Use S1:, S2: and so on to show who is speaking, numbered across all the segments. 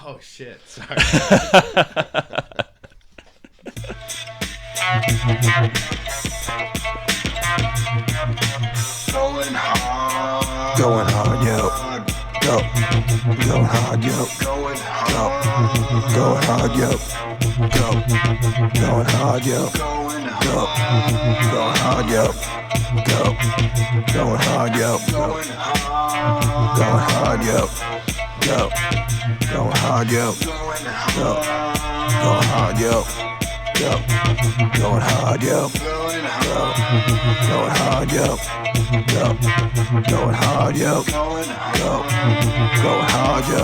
S1: Oh, shit. Sorry.
S2: Going hard.
S3: Going hard, yo. Go. Going hard, yo.
S2: Going
S3: Go.
S2: hard.
S3: Going hard, yo. Go. Going hard, yo.
S2: Going
S3: Go.
S2: hard.
S3: Going hard, yo. Go. Going hard, yo.
S2: Going hard.
S3: Going hard, yo. Go. Going hard, yo.
S2: Going
S3: Go.
S2: hard.
S3: Going hard, yo. Go. Going hard, yo.
S2: Going
S3: Go.
S2: hard.
S3: Going hard, yo. Go. Going hard, yo.
S2: Going
S3: Go.
S2: hard.
S3: Going hard, yo.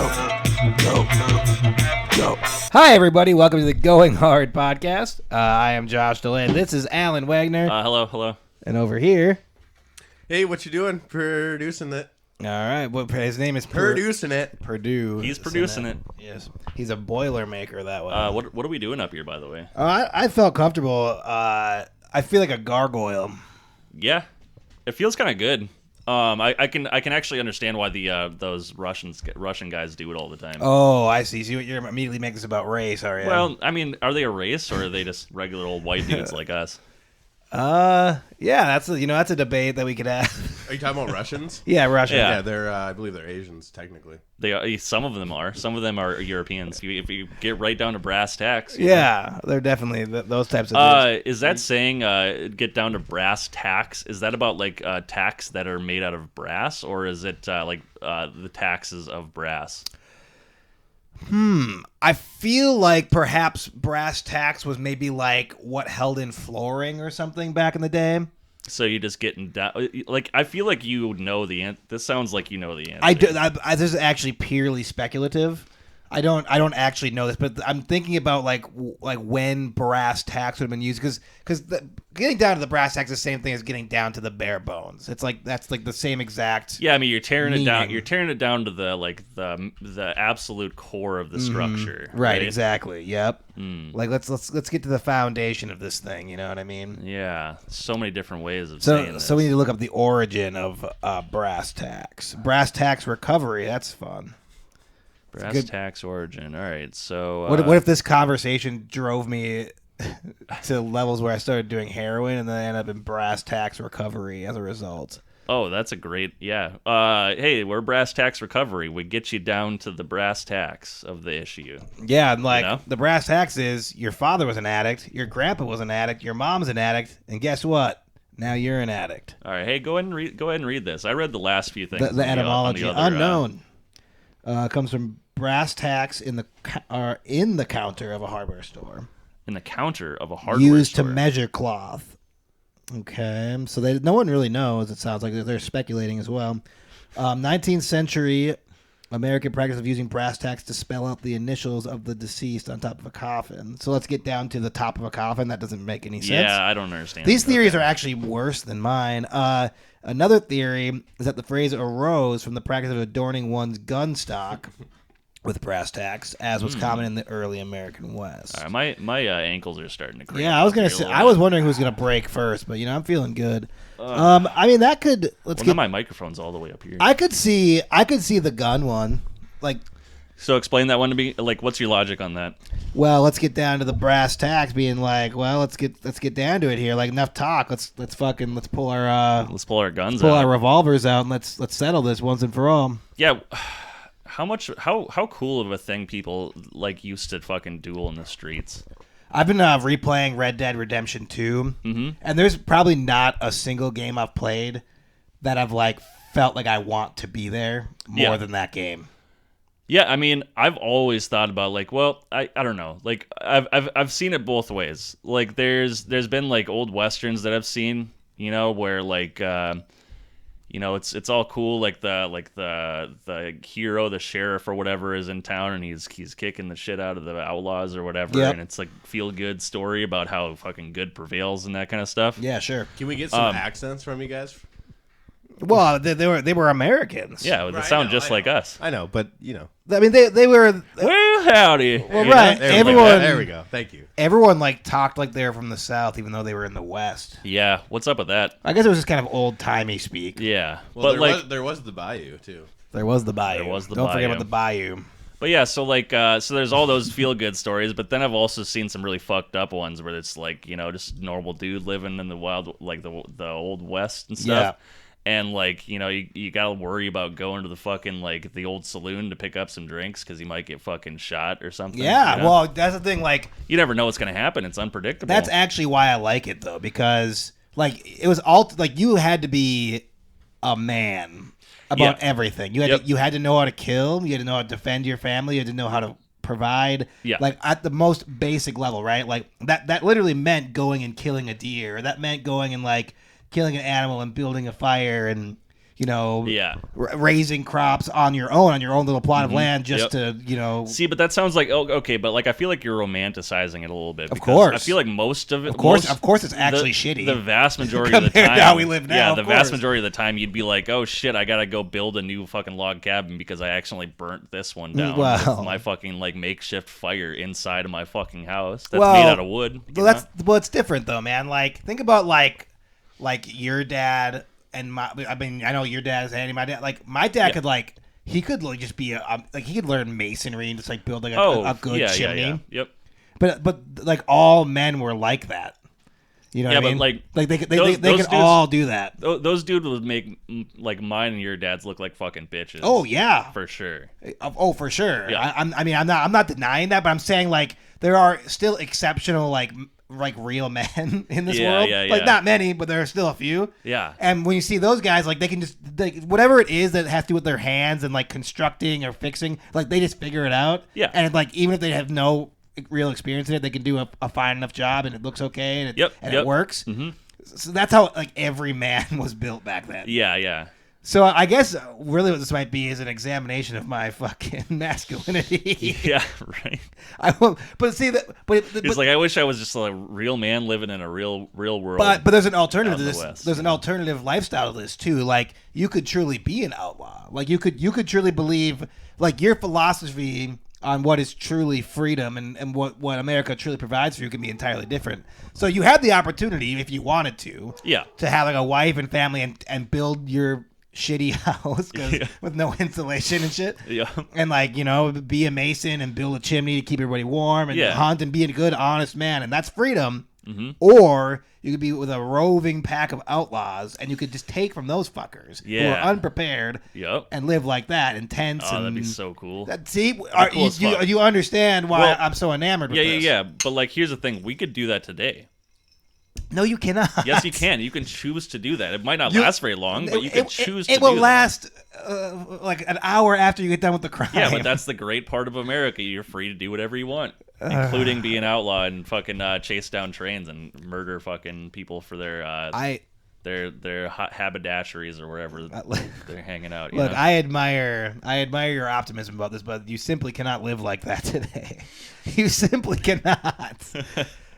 S3: Go. Go.
S4: Hi, everybody. Welcome to the Going Hard podcast. I am Josh DeLay. This is Alan Wagner.
S5: Hello.
S4: And over here,
S1: Hey, what you doing? Producing it.
S4: all right, his name is
S1: Producing it.
S4: Purdue.
S5: He's producing it.
S4: Yes. He's a Boilermaker that way.
S5: What are we doing up here, by the way?
S4: I felt comfortable. I feel like a gargoyle.
S5: Yeah, it feels kind of good. I can actually understand why those Russian guys do it all the time.
S4: Oh, I see. So you're immediately making this about race, are you?
S5: Well, I mean, are they a race or are they just regular old white dudes like us?
S4: yeah, that's a debate that we could have.
S1: Are you talking about Russians?
S4: Yeah, Russia.
S5: Yeah.
S1: Yeah, they're. I believe they're Asians, technically.
S5: They are, some of them are. Some of them are Europeans. If you get right down to brass tacks.
S4: Yeah, they're definitely those types of dudes.
S5: Is that saying get down to brass tacks? Is that about like tacks that are made out of brass, or is it like the taxes of brass?
S4: I feel like perhaps brass tacks was maybe like what held in flooring or something back in the day.
S5: So you're just getting down. Like, I feel like you know the answer. This sounds like you know the answer.
S4: I do. This is actually purely speculative. I don't actually know this, but I'm thinking about like when brass tacks would have been used, because getting down to the brass tacks is the same thing as getting down to the bare bones. It's like that's like the same exact.
S5: Yeah, I mean, you're tearing it down.
S4: meaning.
S5: You're tearing it down to the absolute core of the structure.
S4: Right. Exactly. Yep.
S5: Mm.
S4: Like let's get to the foundation of this thing. You know what I mean?
S5: Yeah, so many different ways of saying this.
S4: So we need to look up the origin of brass tacks. Brass tacks recovery. That's fun.
S5: Brass
S4: good-
S5: tacks origin. All right, so
S4: What if this conversation drove me to levels where I started doing heroin and then I ended up in brass tacks recovery as a result?
S5: Oh, that's a great hey, we're brass tacks recovery. We get you down to the brass tacks of the issue.
S4: Yeah, and like
S5: You know?
S4: the brass tacks is your father was an addict, your grandpa was an addict, your mom's an addict, and guess what? Now you're an addict.
S5: All right, hey, go ahead and read this. I read the last few things.
S4: The
S5: on
S4: etymology
S5: on the other,
S4: unknown comes from brass tacks in the counter of a hardware store.
S5: in the counter of a hardware
S4: Used
S5: store.
S4: to measure cloth. Okay, so no one really knows. It sounds like they're speculating as well. 19th century American practice of using brass tacks to spell out the initials of the deceased on top of a coffin. So let's get down to the top of a coffin. That doesn't make any sense.
S5: Yeah, I don't understand.
S4: These theories are actually worse than mine. Another theory is that the phrase arose from the practice of adorning one's gun stock with brass tacks, as was common in the early American West.
S5: All right, my ankles are starting to cramp.
S4: Yeah, I was gonna
S5: up here a
S4: say.
S5: little
S4: I
S5: bit.
S4: was wondering who's gonna break first, but I'm feeling good. I mean, that could. Let's
S5: Well, now
S4: get.
S5: my microphone's all the way up here.
S4: I could see the gun one. Like,
S5: So explain that one to me. Like, what's your logic on that?
S4: well, let's get down to the brass tacks, being like, well, let's get down to it here. Like, enough talk. Let's pull our
S5: Let's pull our guns
S4: pull
S5: out.
S4: our revolvers out and let's settle this once and for all.
S5: Yeah. How cool of a thing people like used to fucking duel in the streets.
S4: I've been replaying Red Dead Redemption 2, and there's probably not a single game I've played that I've like felt like I want to be there more
S5: Yeah.
S4: than that game.
S5: Yeah, I mean, I've always thought about like, well, I don't know, like I've seen it both ways. Like there's been like old westerns that I've seen, where like it's all cool, like the hero, the sheriff or whatever is in town and he's kicking the shit out of the outlaws or whatever,
S4: Yep.
S5: and it's like feel good story about how fucking good prevails and that kind of stuff.
S4: Yeah, sure.
S1: Can we get some accents from you guys?
S4: Well, they were Americans.
S5: Yeah, they
S1: Right,
S5: sound
S1: I
S5: just
S1: know.
S5: like us.
S1: I know, but
S4: I mean they were.
S5: Well, howdy.
S4: Well,
S5: You know?
S4: right.
S1: there,
S4: Everyone-
S1: there we go. Thank you.
S4: Everyone like talked like they were from the South, even though they were in the West.
S5: Yeah, what's up with that?
S4: I guess it was just kind of old timey speak.
S5: Yeah,
S1: Well,
S5: but like,
S1: there was the Bayou too.
S4: There was the Bayou.
S5: There was the
S4: Don't forget
S5: Bayou.
S4: about the Bayou.
S5: But yeah, so like, so there's all those feel good stories, but then I've also seen some really fucked up ones where it's like, just normal dude living in the wild, like the old west and stuff.
S4: Yeah.
S5: And like, you gotta worry about going to the fucking like the old saloon to pick up some drinks because you might get fucking shot or something.
S4: Yeah, well, that's the thing. Like,
S5: you never know what's gonna happen. It's unpredictable.
S4: that's actually why I like it though, because like it was all like you had to be a man about everything. You had to know how to kill. You had to know how to defend your family. You had to know how to provide.
S5: Yeah.
S4: Like at the most basic level, right? Like that literally meant going and killing a deer. Or that meant going and like killing an animal and building a fire and raising crops on your own little plot of land just to
S5: See, but that sounds like okay, but like I feel like you're romanticizing it a little bit.
S4: Of course,
S5: I feel like most of it.
S4: Of course, it's actually shitty.
S5: The vast majority of the time,
S4: to how we live now.
S5: Yeah, the vast majority of the time, you'd be like, oh shit, I gotta go build a new fucking log cabin because I accidentally burnt this one down with my fucking like makeshift fire inside of my fucking house that's made out of wood.
S4: It's different though, man. Like think about like your dad. And I know your dad is handy. My dad, my dad could he could just be he could learn masonry and just like build a good chimney.
S5: Yep.
S4: But like all men were like that. You know what I mean?
S5: But
S4: they could all do that.
S5: Those dudes would make like mine and your dad's look like fucking bitches.
S4: Oh yeah,
S5: for sure.
S4: Oh for sure.
S5: Yeah.
S4: I'm not denying that, but I'm saying like there are still exceptional like real men in this world. Like not many, but there are still a few.
S5: Yeah.
S4: And when you see those guys, like they can just whatever it is that has to do with their hands and like constructing or fixing, like they just figure it out.
S5: Yeah.
S4: And like even if they have no real experience in it, they can do a fine enough job and it looks okay and it works. Mm-hmm. So that's how like every man was built back then.
S5: Yeah.
S4: So I guess really what this might be is an examination of my fucking masculinity.
S5: Yeah, right.
S4: But see that. But
S5: it's like I wish I was just a real man living in a real world.
S4: But there's an alternative to this. There's an alternative lifestyle to this too. Like you could truly be an outlaw. Like you could truly believe like your philosophy on what is truly freedom and what America truly provides for you can be entirely different. So you had the opportunity if you wanted to have like a wife and family and build your shitty house with no insulation and shit. Yeah. And like, be a mason and build a chimney to keep everybody warm and hunt and be a good, honest man. And that's freedom. Mm-hmm. Or you could be with a roving pack of outlaws and you could just take from those fuckers who are unprepared and live like that in tents.
S5: Oh, that'd be so cool.
S4: You understand why I'm so enamored with this.
S5: Yeah. But like, here's the thing. We could do that today.
S4: No, you cannot.
S5: Yes, you can. You can choose to do that. It might not last very long, but you can choose to do that.
S4: It will last like an hour after you get done with the crime.
S5: Yeah, but that's the great part of America. You're free to do whatever you want, including be an outlaw and fucking chase down trains and murder fucking people for their haberdasheries or wherever they're hanging out.
S4: Look, I admire your optimism about this, but you simply cannot live like that today. You simply cannot.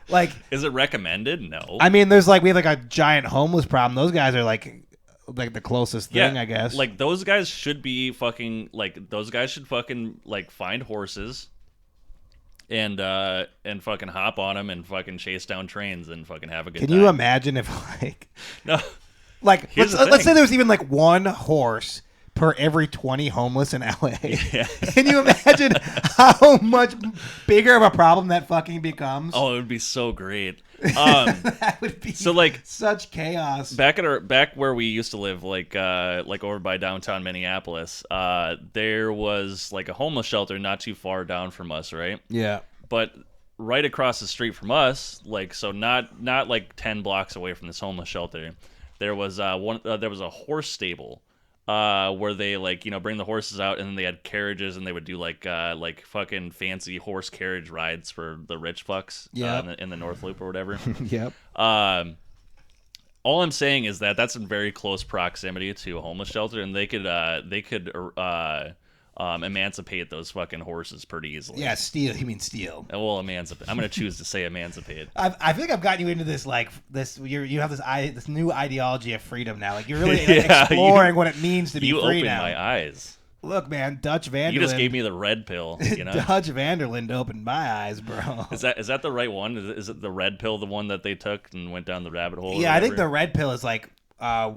S4: Like,
S5: is it recommended? No.
S4: I mean, we have like a giant homeless problem. Those guys are like the closest thing, I guess.
S5: Like those guys should be fucking like find horses and fucking hop on them and fucking chase down trains and fucking have a good time.
S4: Can you imagine if
S5: no,
S4: like let's say there was even like one horse per every 20 homeless in LA. Yeah. Can you imagine how much bigger of a problem that fucking becomes?
S5: Oh, it would be so great.
S4: That would be
S5: so like
S4: such chaos.
S5: Back where we used to live, like over by downtown Minneapolis, there was like a homeless shelter not too far down from us, right?
S4: Yeah.
S5: But right across the street from us, like so not like 10 blocks away from this homeless shelter, there was there was a horse stable. Where they bring the horses out and then they had carriages and they would do like fucking fancy horse carriage rides for the rich fucks in the North Loop or whatever.
S4: Yep.
S5: All I'm saying is that that's in very close proximity to a homeless shelter and they could emancipate those fucking horses pretty easily.
S4: Yeah, steal. You mean steal?
S5: Well, emancipate. I'm gonna choose to say emancipate.
S4: I think I've gotten you into this You have this new ideology of freedom now. Like you're really exploring what it means to be free now.
S5: You opened my eyes.
S4: Look, man, Dutch Vanderland.
S5: You just gave me the red pill.
S4: Dutch Vanderland opened my eyes, bro.
S5: Is that the right one? Is it the red pill, the one that they took and went down the rabbit hole?
S4: Yeah, I think the red pill is like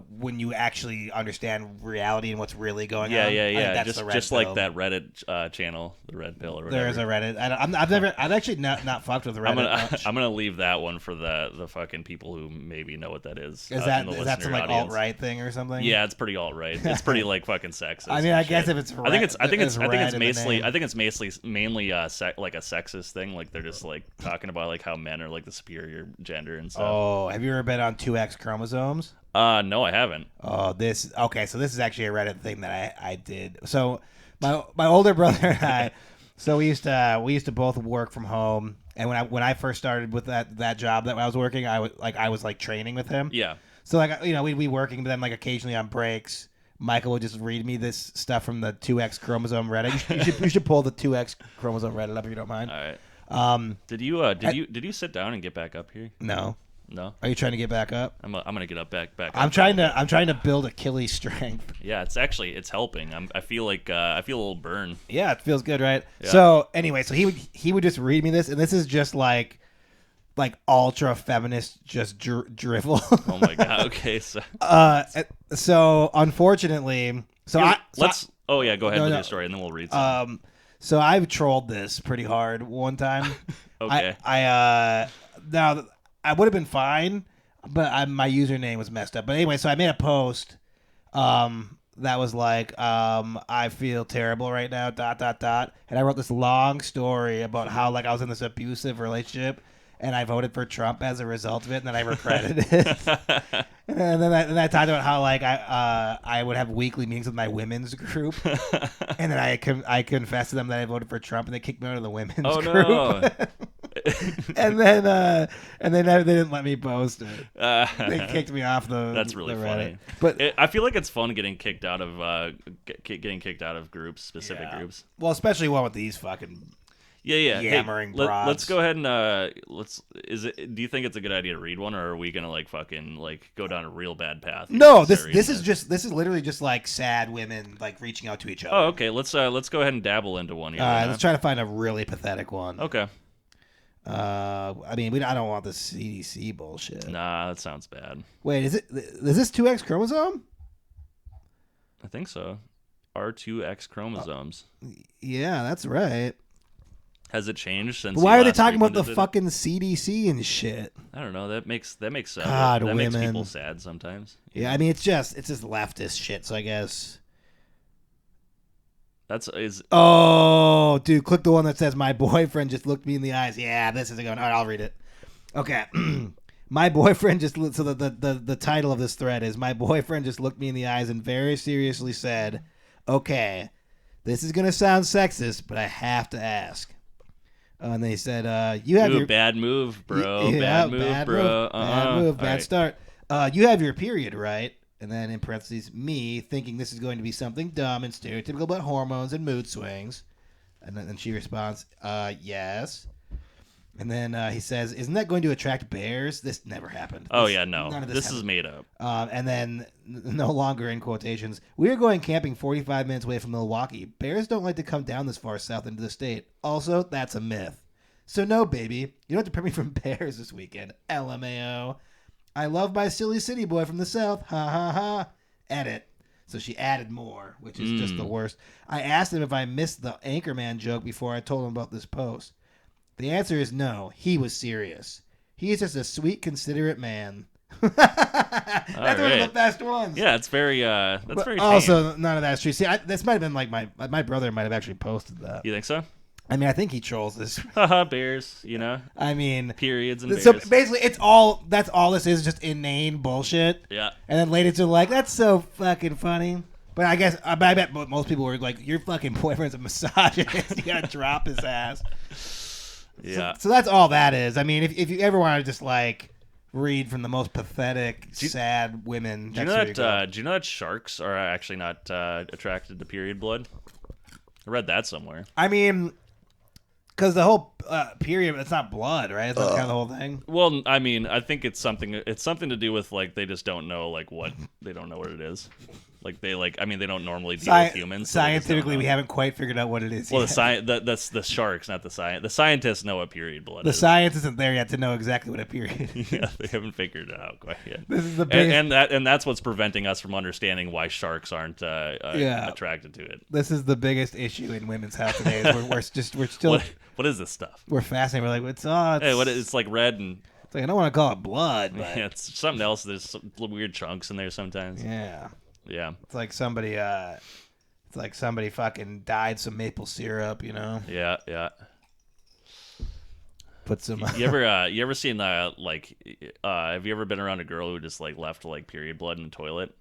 S4: when you actually understand reality and what's really going
S5: Yeah,
S4: on.
S5: yeah,
S4: I think
S5: yeah.
S4: that's the red
S5: Just
S4: pill.
S5: like that Reddit channel, the Red Pill or whatever.
S4: There's a Reddit. I've actually not fucked with Reddit much.
S5: I'm gonna leave that one for the fucking people who maybe know what that is.
S4: Is
S5: in the
S4: that some
S5: listener
S4: like
S5: audience.
S4: alt-right thing or something?
S5: Yeah, it's pretty alt-right. It's pretty like fucking sexist.
S4: I mean,
S5: and
S4: I guess
S5: shit.
S4: if it's
S5: I think it's
S4: red in the
S5: mainly
S4: name.
S5: mainly like a sexist thing. Like they're just like talking about like how men are like the superior gender and stuff.
S4: Oh, have you ever been on 2X chromosomes?
S5: No, I haven't.
S4: Oh, so this is actually a Reddit thing that I did. So my older brother and I, so we used to both work from home. And when I first started with that job that I was working, I was like training with him.
S5: Yeah.
S4: So like we'd be working, but then like occasionally on breaks, Michael would just read me this stuff from the 2X chromosome Reddit. You should pull the 2X chromosome Reddit up if you don't mind.
S5: All right. Did you sit down and get back up here?
S4: No.
S5: No.
S4: Are you trying to get back up?
S5: I'm gonna get up back.
S4: I'm
S5: up.
S4: trying to build Achilles strength.
S5: Yeah, it's helping. I feel like I feel a little burn.
S4: Yeah, it feels good, right?
S5: Yeah.
S4: So anyway, so he would just read me this, and this is just like ultra feminist just drivel.
S5: Oh my god. Okay. So
S4: So unfortunately, go
S5: go ahead with your story, and then we'll read some.
S4: So I've trolled this pretty hard one time.
S5: Okay.
S4: Now I would have been fine, but my username was messed up. But anyway, so I made a post that was like, I feel terrible right now, ... And I wrote this long story about how like I was in this abusive relationship and I voted for Trump as a result of it, and then I regretted it. And then I talked about how like I would have weekly meetings with my women's group, and then I confessed to them that I voted for Trump, and they kicked me out of the women's group.
S5: No.
S4: and then they didn't let me post it. They kicked me off the.
S5: That's really
S4: the
S5: funny.
S4: But
S5: I feel like it's fun getting kicked out of groups, specific groups.
S4: Well, especially one with these fucking.
S5: Yeah.
S4: Yammering broads.
S5: Let's go ahead and do you think it's a good idea to read one, or are we gonna like fucking like go down a real bad path?
S4: No, this is literally just like sad women like reaching out to each other.
S5: Oh, okay. Let's go ahead and dabble into one here.
S4: All right, let's try to find a really pathetic one.
S5: Okay.
S4: I mean, I don't want the CDC bullshit.
S5: Nah, that sounds bad.
S4: Wait, is this 2X chromosome?
S5: I think so. R2X chromosomes.
S4: Yeah, that's right.
S5: Has it changed since?
S4: But why
S5: you
S4: are they
S5: last
S4: talking about the
S5: revisited?
S4: fucking CDC and shit?
S5: I don't know. That makes
S4: God,
S5: that makes
S4: women.
S5: people sad sometimes.
S4: Yeah, I mean it's just leftist shit. So I guess. Oh, dude, click the one that says my boyfriend just looked me in the eyes. Yeah, this isn't going. All right, I'll read it. Okay. My boyfriend just so the title of this thread is my boyfriend just looked me in the eyes and very seriously said, "Okay, this is gonna sound sexist, but I have to ask." And they said, "You have your
S5: bad move, bro.
S4: Yeah,
S5: bad move, bro.
S4: Bad move. Bad
S5: right.
S4: start. You have your period, right?" And then in parentheses, me thinking this is going to be something dumb and stereotypical about hormones and mood swings. And then she responds, yes. And then he says, "Isn't that going to attract bears?" This never happened.
S5: Oh, yeah, no.
S4: None of
S5: This
S4: happened.
S5: is made up.
S4: And then, no longer in quotations, "We are going camping 45 minutes away from Milwaukee. Bears don't like to come down this far south into the state. Also, that's a myth. So no, baby, you don't have to protect me from bears this weekend. LMAO. I love my silly city boy from the south. Ha ha ha. Edit." So she added more, which is just the worst. I asked him if I missed the Anchorman joke before I told him about this post. The answer is no. He was serious. He is just a sweet, considerate man. That's one of the best ones.
S5: Yeah, it's very very tame.
S4: Also, none of that's true. See, this might have been like my brother might have actually posted that.
S5: You think so?
S4: I mean, I think he trolls this.
S5: Haha, bears, you know?
S4: I mean,
S5: Periods and bears.
S4: so basically, that's all this is, just inane bullshit.
S5: Yeah.
S4: And then later to like, that's so fucking funny. But I guess, I bet most people were like, your fucking boyfriend's a misogynist. You gotta drop his ass.
S5: Yeah.
S4: So that's all that is. I mean, if you ever want to just like read from the most pathetic, sad women,
S5: do you know that sharks are actually not attracted to period blood? I read that somewhere.
S4: I mean, because the whole period, it's not blood, right? It's not kind of the whole thing.
S5: Well, I mean, I think it's something to do with like they just don't know like what they don't know what it is. Like they they don't normally deal with humans. So
S4: Scientifically, we haven't quite figured out what it is.
S5: Well,
S4: yet.
S5: that's the sharks, not the science. The scientists know what period blood
S4: The
S5: is.
S4: science isn't there yet to know exactly what a period is.
S5: Yeah, they haven't figured it out quite yet.
S4: This is the biggest,
S5: and that's what's preventing us from understanding why sharks aren't attracted to it.
S4: this is the biggest issue in women's health today. Is we're still
S5: What is this stuff?
S4: we're fascinated. We're like, it's
S5: It's like red and
S4: it's like I don't want to call it blood, but
S5: yeah, it's something else. There's some weird chunks in there sometimes.
S4: yeah.
S5: Yeah.
S4: It's like somebody fucking dyed some maple syrup, you know?
S5: Yeah.
S4: Put some
S5: You ever seen have you ever been around a girl who just like left like period blood in the toilet?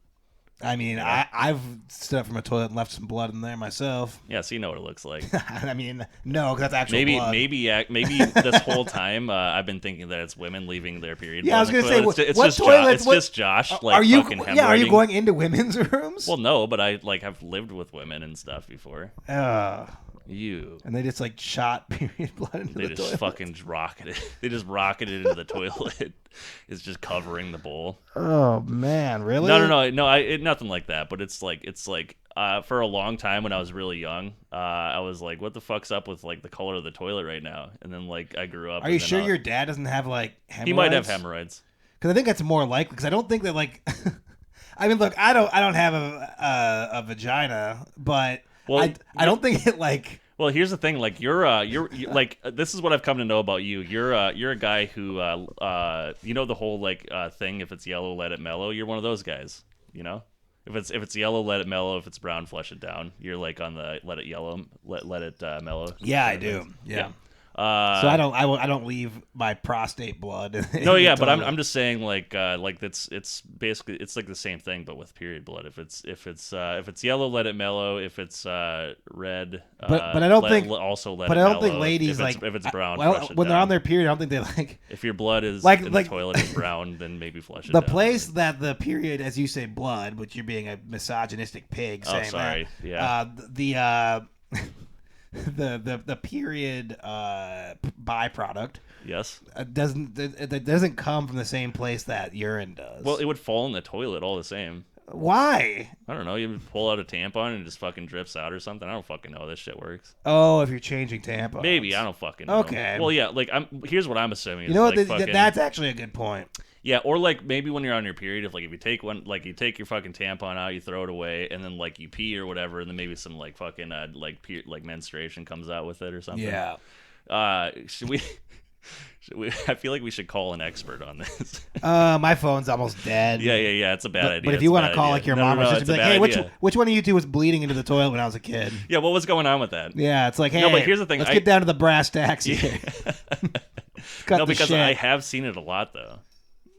S4: I mean, I've stood up from a toilet and left some blood in there myself.
S5: Yeah, so you know what it looks like.
S4: I mean, no, because that's actual blood.
S5: Maybe this whole time I've been thinking that it's women leaving their period.
S4: Yeah, I was
S5: blood
S4: gonna
S5: in the
S4: say,
S5: toilet.
S4: what toilets?
S5: It's just Josh. Like,
S4: are you?
S5: fucking
S4: Yeah, are you
S5: hemorrhoiding.
S4: going into women's rooms?
S5: Well, no, but I have lived with women and stuff before. You.
S4: And they just like shot period blood into
S5: They
S4: the
S5: just
S4: toilet.
S5: fucking rocketed. They just rocketed into the toilet. It's just covering the bowl.
S4: Oh man, really?
S5: No. Nothing like that. But it's like for a long time when I was really young, I was like, what the fuck's up with like the color of the toilet right now? And then like I grew up.
S4: Are you sure your dad doesn't have like hemorrhoids?
S5: He might have hemorrhoids.
S4: Because I think that's more likely. Because I don't think that like. I mean, look, I don't have a vagina, but I don't think it like.
S5: Well, here's the thing. Like you're like this is what I've come to know about you. You're a guy who you know the whole like thing. If it's yellow, let it mellow. You're one of those guys. You know, if it's yellow, let it mellow. If it's brown, flush it down. You're like on the let it yellow, let it mellow.
S4: Yeah, I do. Yeah. So I don't leave my prostate blood.
S5: No, yeah, but I'm just saying like it's basically it's like the same thing but with period blood. If it's yellow, let it mellow. If it's red,
S4: but I don't think
S5: also let.
S4: But
S5: it
S4: I don't
S5: mellow.
S4: think ladies
S5: if it's brown,
S4: well,
S5: flush it
S4: when
S5: down.
S4: they're on their period, I don't think they like.
S5: If your blood is
S4: like
S5: in the toilet is brown, then maybe flush it
S4: the
S5: down.
S4: place that the period, as you say, blood, which you're being a misogynistic pig saying
S5: sorry.
S4: that.
S5: Yeah.
S4: The period byproduct
S5: Yes.
S4: doesn't come from the same place that urine does.
S5: Well, it would fall in the toilet all the same.
S4: Why?
S5: I don't know. You would pull out a tampon and it just fucking drips out or something. I don't fucking know how this shit works.
S4: Oh, if you're changing tampons.
S5: Maybe. I don't fucking know.
S4: Okay.
S5: Well, yeah. Like, here's what I'm assuming.
S4: You know what?
S5: Like, fucking,
S4: that's actually a good point.
S5: yeah, or like maybe when you're on your period, if you take one, like you take your fucking tampon out, you throw it away, and then like you pee or whatever, and then maybe some like fucking like menstruation comes out with it or something.
S4: Yeah.
S5: Should we? I feel like we should call an expert on this.
S4: My phone's almost dead.
S5: Yeah. It's a bad idea.
S4: But if you want to call like your mom or sister,
S5: it's
S4: be
S5: a
S4: like,
S5: bad
S4: hey,
S5: idea.
S4: which one of you two was bleeding into the toilet when I was a kid?
S5: Yeah, what was going on with that?
S4: Yeah, it's like, hey,
S5: No, but here's the thing,
S4: let's get down to the brass tacks here. Cut
S5: No,
S4: the
S5: because
S4: shit.
S5: I have seen it a lot though.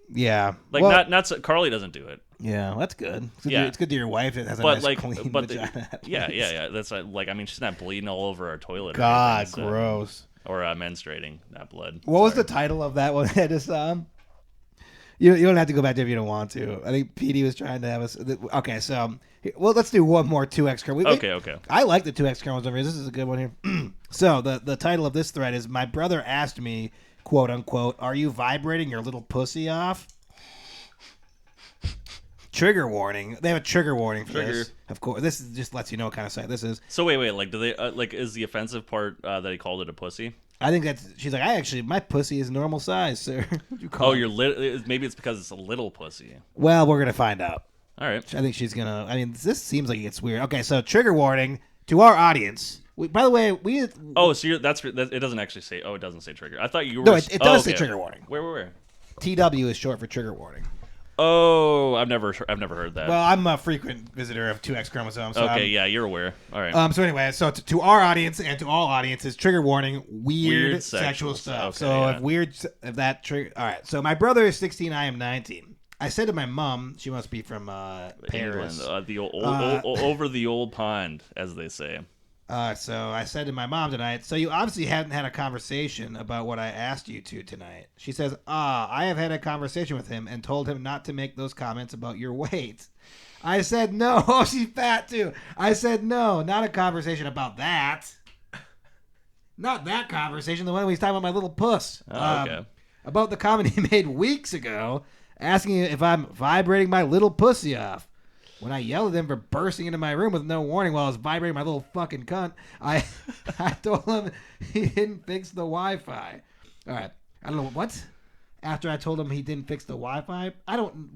S4: Yeah.
S5: Like
S4: well,
S5: not so, Carly doesn't do it.
S4: Yeah, well, that's good.
S5: Yeah.
S4: It's good to your wife that has a
S5: But
S4: nice
S5: like,
S4: clean
S5: but
S4: vagina.
S5: yeah. That's like I mean, she's not bleeding all over our toilet. Or
S4: God,
S5: anything, so-
S4: gross.
S5: Or menstruating, not blood.
S4: What was the title of that one? I just you don't have to go back there if you don't want to. I think PD was trying to have us. Okay, so well, let's do one more 2X chromosome.
S5: Okay.
S4: I like the 2X chromosome. This is a good one here. So the title of this thread is: My brother asked me, quote unquote, "Are you vibrating your little pussy off?" Trigger warning. They have a trigger warning for this. Of course, this just lets you know what kind of site this is.
S5: So wait, like, do they like? Is the offensive part that he called it a pussy?
S4: I think that's. She's like, my pussy is normal size, sir. What'd you call
S5: Oh,
S4: it?
S5: maybe it's because it's a little pussy.
S4: Well, we're gonna find out.
S5: All right.
S4: I think she's gonna. I mean, this seems like it gets weird. Okay, so trigger warning to our audience. By the way, we.
S5: Oh, so it doesn't actually say. Oh, it doesn't say trigger. I thought you were.
S4: No, it does say
S5: okay.
S4: trigger warning.
S5: Where?
S4: TW is short for trigger warning.
S5: Oh, I've never heard that.
S4: Well, I'm a frequent visitor of 2X chromosomes. So
S5: okay, yeah, you're aware. All right.
S4: So anyway, to our audience and to all audiences, trigger warning: weird sexual stuff.
S5: Okay,
S4: so
S5: yeah.
S4: if that trigger. All right. So my brother is 16. I am 19. I said to my mom, she must be from Paris.
S5: England, the over the old pond, as they say.
S4: So I said to my mom tonight, so you obviously hadn't had a conversation about what I asked you to tonight. She says, I have had a conversation with him and told him not to make those comments about your weight. I said, no. Oh, she's fat too. I said, no, not a conversation about that. Not that conversation, the one we was talking about my little puss.
S5: Oh, okay.
S4: About the comment he made weeks ago, asking if I'm vibrating my little pussy off. When I yelled at him for bursting into my room with no warning while I was vibrating my little fucking cunt, I told him he didn't fix the Wi-Fi. All right. I don't know. What? After I told him he didn't fix the Wi-Fi?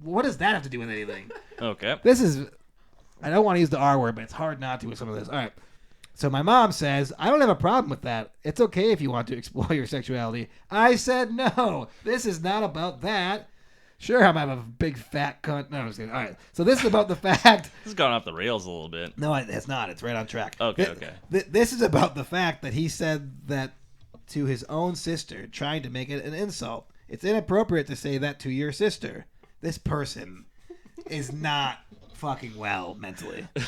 S4: What does that have to do with anything?
S5: Okay.
S4: This is... I don't want to use the R word, but it's hard not to with some of this. All right. So my mom says, I don't have a problem with that. It's okay if you want to explore your sexuality. I said, no, this is not about that. Sure, I'm a big fat cunt. No, I'm just kidding. All right. So this is about the fact.
S5: This has gone off the rails a little bit.
S4: No, it's not. It's right on track.
S5: Okay.
S4: This is about the fact that he said that to his own sister, trying to make it an insult. It's inappropriate to say that to your sister. This person is not fucking well mentally. And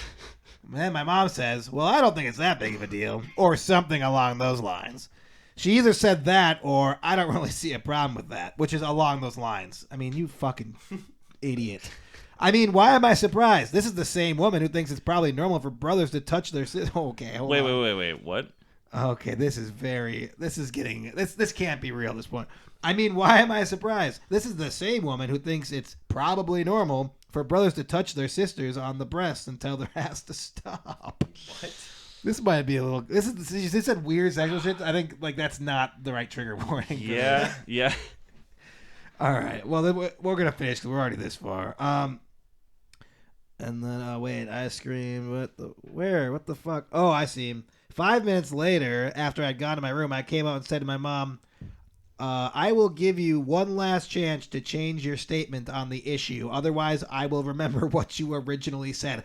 S4: then my mom says, well, I don't think it's that big of a deal, or something along those lines. She either said that or I don't really see a problem with that, which is along those lines. I mean, you fucking idiot. I mean, why am I surprised? This is the same woman who thinks it's probably normal for brothers to touch their sister. Okay, hold on.
S5: Wait. What?
S4: Okay, this can't be real at this point. I mean, why am I surprised? This is the same woman who thinks it's probably normal for brothers to touch their sisters on the breasts and tell their ass to stop. What? This might be a little... This said weird sexual shit. I think that's not the right trigger warning.
S5: Yeah.
S4: All right. Well, then we're going to finish because we're already this far. And then, wait, ice cream. Where? What the fuck? Oh, I see him. 5 minutes later, after I'd gone to my room, I came out and said to my mom, I will give you one last chance to change your statement on the issue. Otherwise, I will remember what you originally said.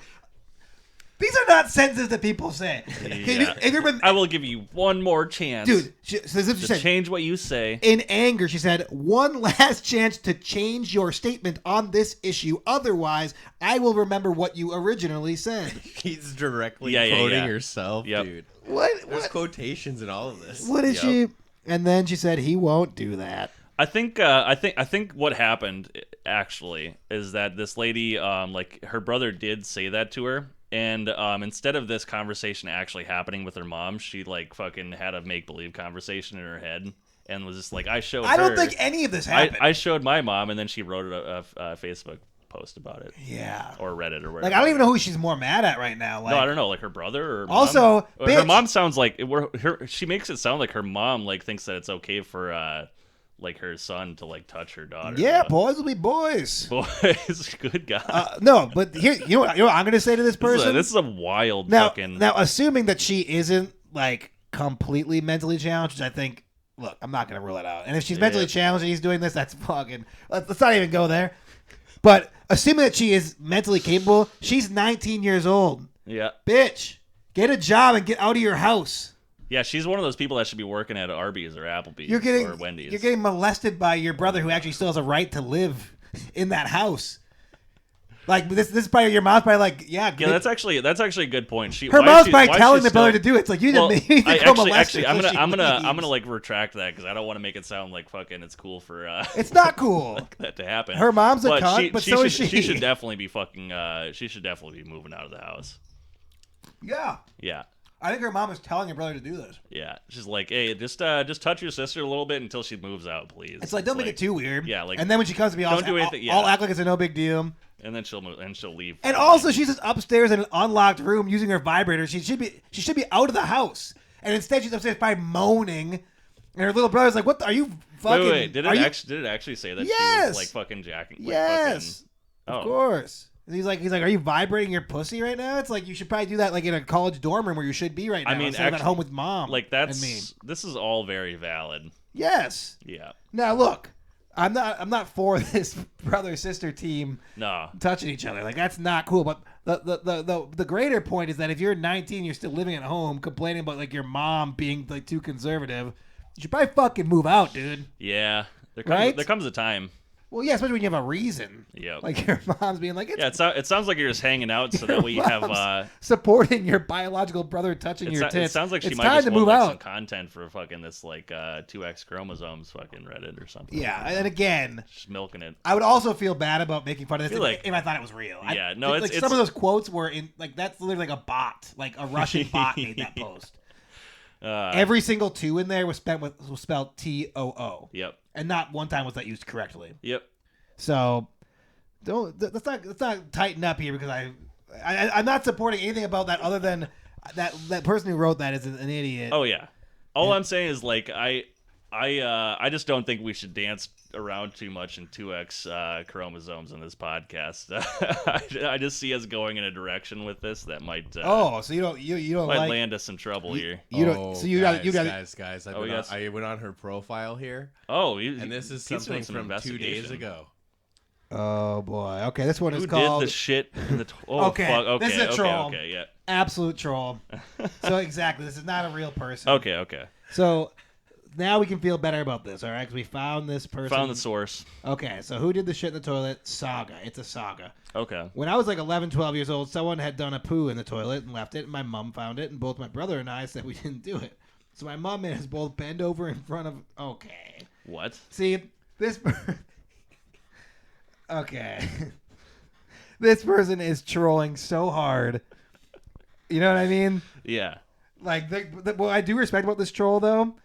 S4: These are not sentences that people say.
S5: Yeah. I will give you one more chance.
S4: Dude,
S5: change what you say.
S4: In anger, she said, one last chance to change your statement on this issue. Otherwise, I will remember what you originally said.
S1: He's directly quoting herself, dude.
S4: What?
S1: There's quotations in all of this.
S4: What is she? And then she said, he won't do that.
S5: I think what happened actually is that this lady, her brother did say that to her. And instead of this conversation actually happening with her mom, she fucking had a make-believe conversation in her head and was just like, I don't
S4: think any of this happened.
S5: I showed my mom, and then she wrote a Facebook post about it.
S4: Yeah.
S5: Or Reddit or whatever.
S4: I don't even know who she's more mad at right now.
S5: No, I don't know. Her brother or
S4: also,
S5: mom? Her mom sounds like she makes it sound like her mom thinks that it's okay for her son to touch her daughter.
S4: Yeah, boys will be boys.
S5: Boys, good God.
S4: No, but here, you know what I'm going to say to this person?
S5: This is a wild
S4: now,
S5: fucking...
S4: Now, assuming that she isn't, completely mentally challenged, which I think, look, I'm not going to rule it out. And if she's mentally challenged and he's doing this, that's fucking... Let's not even go there. But assuming that she is mentally capable, she's 19 years old.
S5: Yeah.
S4: Bitch, get a job and get out of your house.
S5: Yeah, she's one of those people that should be working at Arby's or Applebee's or Wendy's.
S4: You're getting molested by your brother who actually still has a right to live in that house. This is probably your mom's probably
S5: yeah. That's actually a good point.
S4: Her mom's probably telling the brother to do it. It's like you need to go molest her.
S5: I'm gonna retract that because I don't want to make it sound like fucking it's cool for
S4: it's not cool
S5: that to happen.
S4: Her mom's a cunt, but so is she.
S5: She should definitely be fucking. She should definitely be moving out of the house.
S4: Yeah.
S5: Yeah.
S4: I think her mom is telling her brother to do this.
S5: Yeah, she's like, "Hey, just touch your sister a little bit until she moves out, please."
S4: It's like, don't make it too weird.
S5: Yeah,
S4: and then when she comes to me,
S5: don't do anything.
S4: I'll act like it's a no big deal.
S5: And then she'll move, and she'll leave.
S4: And also, she's just upstairs in an unlocked room using her vibrator. She should be out of the house, and instead she's upstairs by moaning. And her little brother's like, "What? Are you fucking?"
S5: Wait. Did it actually say that she was fucking jacking?
S4: Yes, of course. And he's like, "Are you vibrating your pussy right now?" It's like you should probably do that in a college dorm room where you should be right now. I mean, instead of at home with mom.
S5: This is all very valid.
S4: Yes.
S5: Yeah.
S4: Now look, I'm not for this brother sister team touching each other. That's not cool. But the greater point is that if you're 19, you're still living at home, complaining about your mom being too conservative, you should probably fucking move out, dude.
S5: Yeah. There comes a time.
S4: Well, yeah, especially when you have a reason.
S5: Yeah.
S4: Your mom's being like,
S5: it sounds like you're just hanging out so that way you have
S4: supporting your biological brother touching your tits.
S5: It sounds like she might just want some content for fucking this 2X chromosomes fucking Reddit or something.
S4: Yeah, and again,
S5: just milking it.
S4: I would also feel bad about making fun of this if I thought it was real.
S5: Yeah,
S4: it's some of those quotes were in that's literally a bot, a Russian bot made that post. Every single 2 in there was spelled TOO.
S5: Yep.
S4: And not one time was that used correctly.
S5: Yep.
S4: So, let's not tighten up here because I'm not supporting anything about that other than that person who wrote that is an idiot.
S5: Oh yeah. All I'm saying is like I just don't think we should dance around too much in 2X chromosomes in this podcast. I just see us going in a direction with this that might.
S4: So you don't
S5: might
S4: like
S5: land us some trouble here.
S4: You don't. So you got
S1: guys. I went on her profile here.
S5: Oh,
S1: and this is something from 2 days ago.
S4: Oh boy. Okay, this one is
S5: Who
S4: called.
S5: did the shit in the?
S4: Okay,
S5: fuck. Okay,
S4: this is a troll.
S5: Okay, yeah.
S4: Absolute troll. So exactly, this is not a real person.
S5: Okay.
S4: So now we can feel better about this, all right? Because we found this person.
S5: Found the source.
S4: Okay, so who did the shit in the toilet? Saga. It's a saga.
S5: Okay.
S4: When I was like 11, 12 years old, someone had done a poo in the toilet and left it, and my mom found it, and both my brother and I said we didn't do it. So my mom made us both bend over in front of... Okay.
S5: What?
S4: See, this... Okay. This person is trolling so hard. You know what I mean?
S5: Yeah.
S4: Like, what I do respect about this troll, though,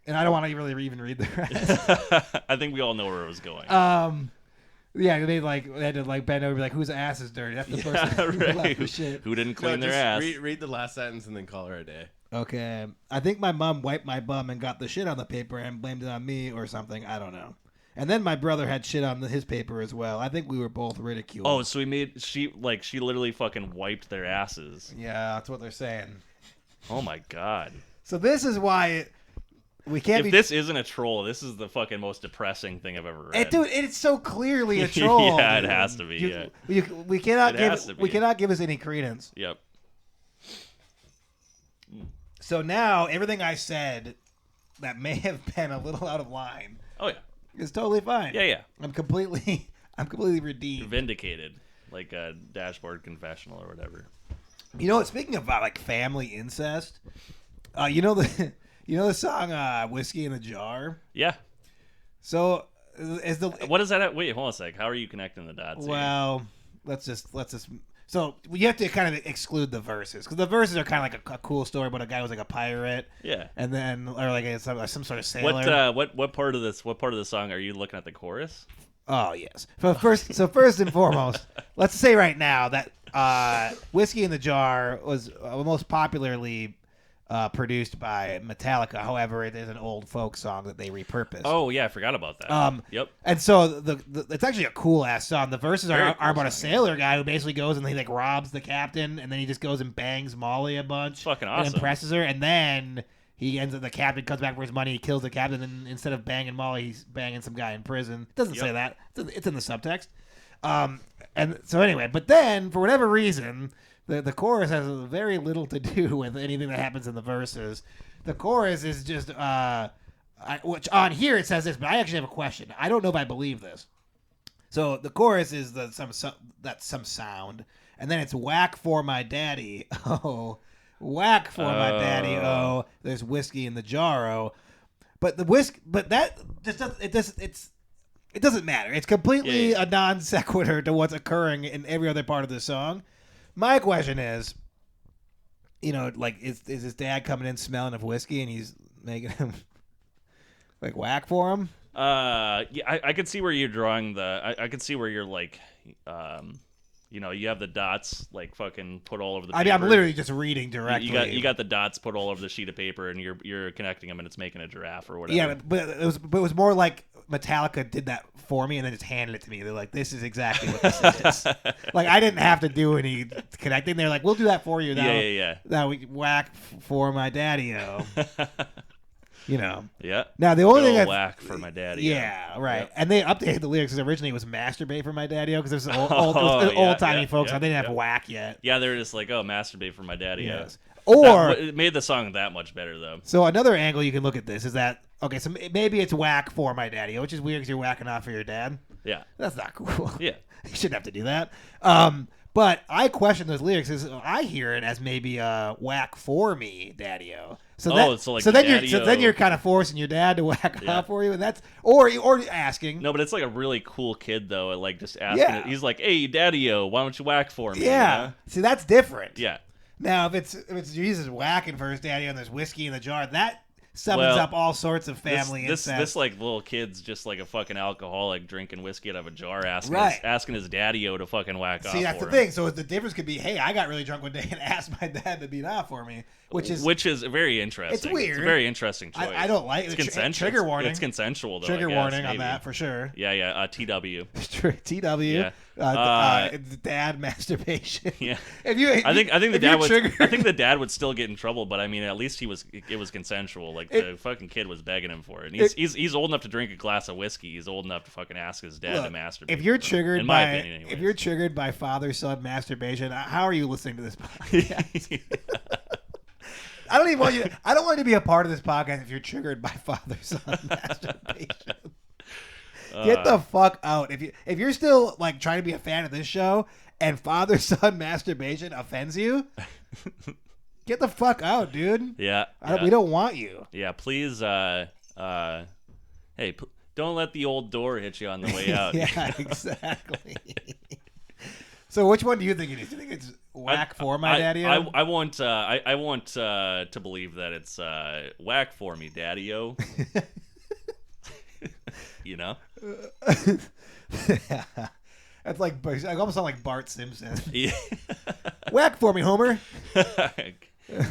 S4: and I don't want to really even read the rest.
S5: I think we all know where it was going.
S4: Yeah, they had to bend over and be like, whose ass is dirty? That's the person who left the shit.
S5: Who didn't clean their ass.
S1: Read the last sentence and then call her a day.
S4: Okay. I think my mom wiped my bum and got the shit on the paper and blamed it on me or something. I don't know. And then my brother had shit on his paper as well. I think we were both ridiculed.
S5: Oh, so she literally fucking wiped their asses.
S4: Yeah, that's what they're saying.
S5: Oh my god.
S4: So this is why we can't.
S5: If this isn't a troll, this is the fucking most depressing thing I've ever read.
S4: Dude, it's so clearly a troll.
S5: Yeah,
S4: dude.
S5: it has to be.
S4: We cannot give us any credence.
S5: Yep.
S4: So now everything I said that may have been a little out of line.
S5: Oh yeah.
S4: It's totally fine.
S5: Yeah.
S4: I'm completely redeemed.
S5: Vindicated, like a dashboard confessional or whatever.
S4: You know what? Speaking of like family incest, you know the song "Whiskey in the Jar."
S5: Yeah.
S4: So
S5: what is that? Wait, hold on a sec. How are you connecting the dots?
S4: Well, let's just. So you have to kind of exclude the verses because the verses are kind of like a cool story about a guy who was like a pirate.
S5: Yeah.
S4: And then or like some sort of sailor.
S5: What part of the song are you looking at the chorus?
S4: Oh yes. First and foremost, let's say right now that "Whiskey in the Jar" was most popularly produced by Metallica. However, it is an old folk song that they repurposed.
S5: Oh yeah, I forgot about that. Yep.
S4: And so it's actually a cool ass song. The verses are
S5: cool
S4: about a sailor guy who basically goes and he like robs the captain, and then he just goes and bangs Molly a bunch.
S5: Fucking awesome.
S4: And impresses her, and then he ends up the captain comes back for his money. He kills the captain, and instead of banging Molly, he's banging some guy in prison. It doesn't say that. It's in the subtext. And so anyway, but then for whatever reason. The chorus has very little to do with anything that happens in the verses. The chorus is just, which on here it says this, but I actually have a question. I don't know if I believe this. So the chorus is some sound, and then it's whack for my daddy. Oh, whack for my daddy. Oh, there's whiskey in the jar. Oh, but that just it doesn't matter. It's completely a non sequitur to what's occurring in every other part of the song. My question is, like, is his dad coming in smelling of whiskey and he's making him, like, whack for him?
S5: Yeah, I could see where you're drawing I could see where you're, like, you have the dots, like, fucking put all over the paper.
S4: I mean, I'm literally just reading directly.
S5: You got the dots put all over the sheet of paper, and you're connecting them, and it's making a giraffe or whatever.
S4: Yeah, but it was more like Metallica did that for me and then just handed it to me. They're like, this is exactly what this is. Like, I didn't have to do any connecting. They're like, we'll do that for you. Now,
S5: yeah.
S4: Now we whack for my daddy-o.
S5: Yeah.
S4: Now, the only thing
S5: whack for my daddy.
S4: Yeah, right.
S5: Yep.
S4: And they updated the lyrics because originally it was masturbate for my daddy-o because there's old-timey folks. So they didn't have whack yet.
S5: Yeah, they were just like, oh, masturbate for my daddy.
S4: Yes. Or
S5: it made the song that much better, though.
S4: So another angle you can look at this is that, okay, so maybe it's whack for my daddy, which is weird because you're whacking off for your dad.
S5: Yeah.
S4: That's not cool.
S5: Yeah.
S4: You shouldn't have to do that. But I question those lyrics. I hear it as maybe whack for me, daddy-o. So then you're kind of forcing your dad to whack off for you, and that's or asking.
S5: No, but it's like a really cool kid though. Like just asking. Yeah. He's like, "Hey, daddy-o, why don't you whack for me?"
S4: Yeah.
S5: You know?
S4: See, that's different.
S5: Yeah.
S4: Now, if it's Jesus whacking for his daddy and there's whiskey in the jar, summons up all sorts of family
S5: this
S4: incest.
S5: This like little kid's just like a fucking alcoholic drinking whiskey out of a jar, asking his daddy-o to fucking whack off.
S4: See, that's
S5: for
S4: the
S5: him.
S4: thing. So the difference could be, hey, I got really drunk one day and asked my dad to beat off for me, which is
S5: very interesting.
S4: It's weird.
S5: It's a very interesting choice.
S4: I don't like
S5: it's
S4: it.
S5: consensual.
S4: Trigger warning.
S5: It's consensual though.
S4: Trigger
S5: I guess,
S4: warning
S5: maybe.
S4: on that for sure.
S5: Yeah. TW.
S4: TW.
S5: Yeah.
S4: Dad masturbation.
S5: Yeah.
S4: I
S5: think the dad would still get in trouble, but I mean, at least it was consensual. Like the fucking kid was begging him for it. And he's old enough to drink a glass of whiskey. He's old enough to fucking ask his dad to masturbate.
S4: If you're triggered
S5: in my opinion, anyways.
S4: if you're triggered by father-son masturbation, how are you listening to this podcast? I don't want you to be a part of this podcast if you're triggered by father-son masturbation. Get the fuck out. If you're still like trying to be a fan of this show and father-son masturbation offends you, get the fuck out, dude.
S5: Yeah.
S4: We don't want you.
S5: Yeah, please hey, don't let the old door hit you on the way out.
S4: Yeah, exactly. So which one do you think it is? Do you think it's whack for my daddy-o?
S5: I want to believe that it's whack for me, daddy-o. You know?
S4: That's like I almost sound like Bart Simpson.
S5: Yeah.
S4: Whack for me, Homer.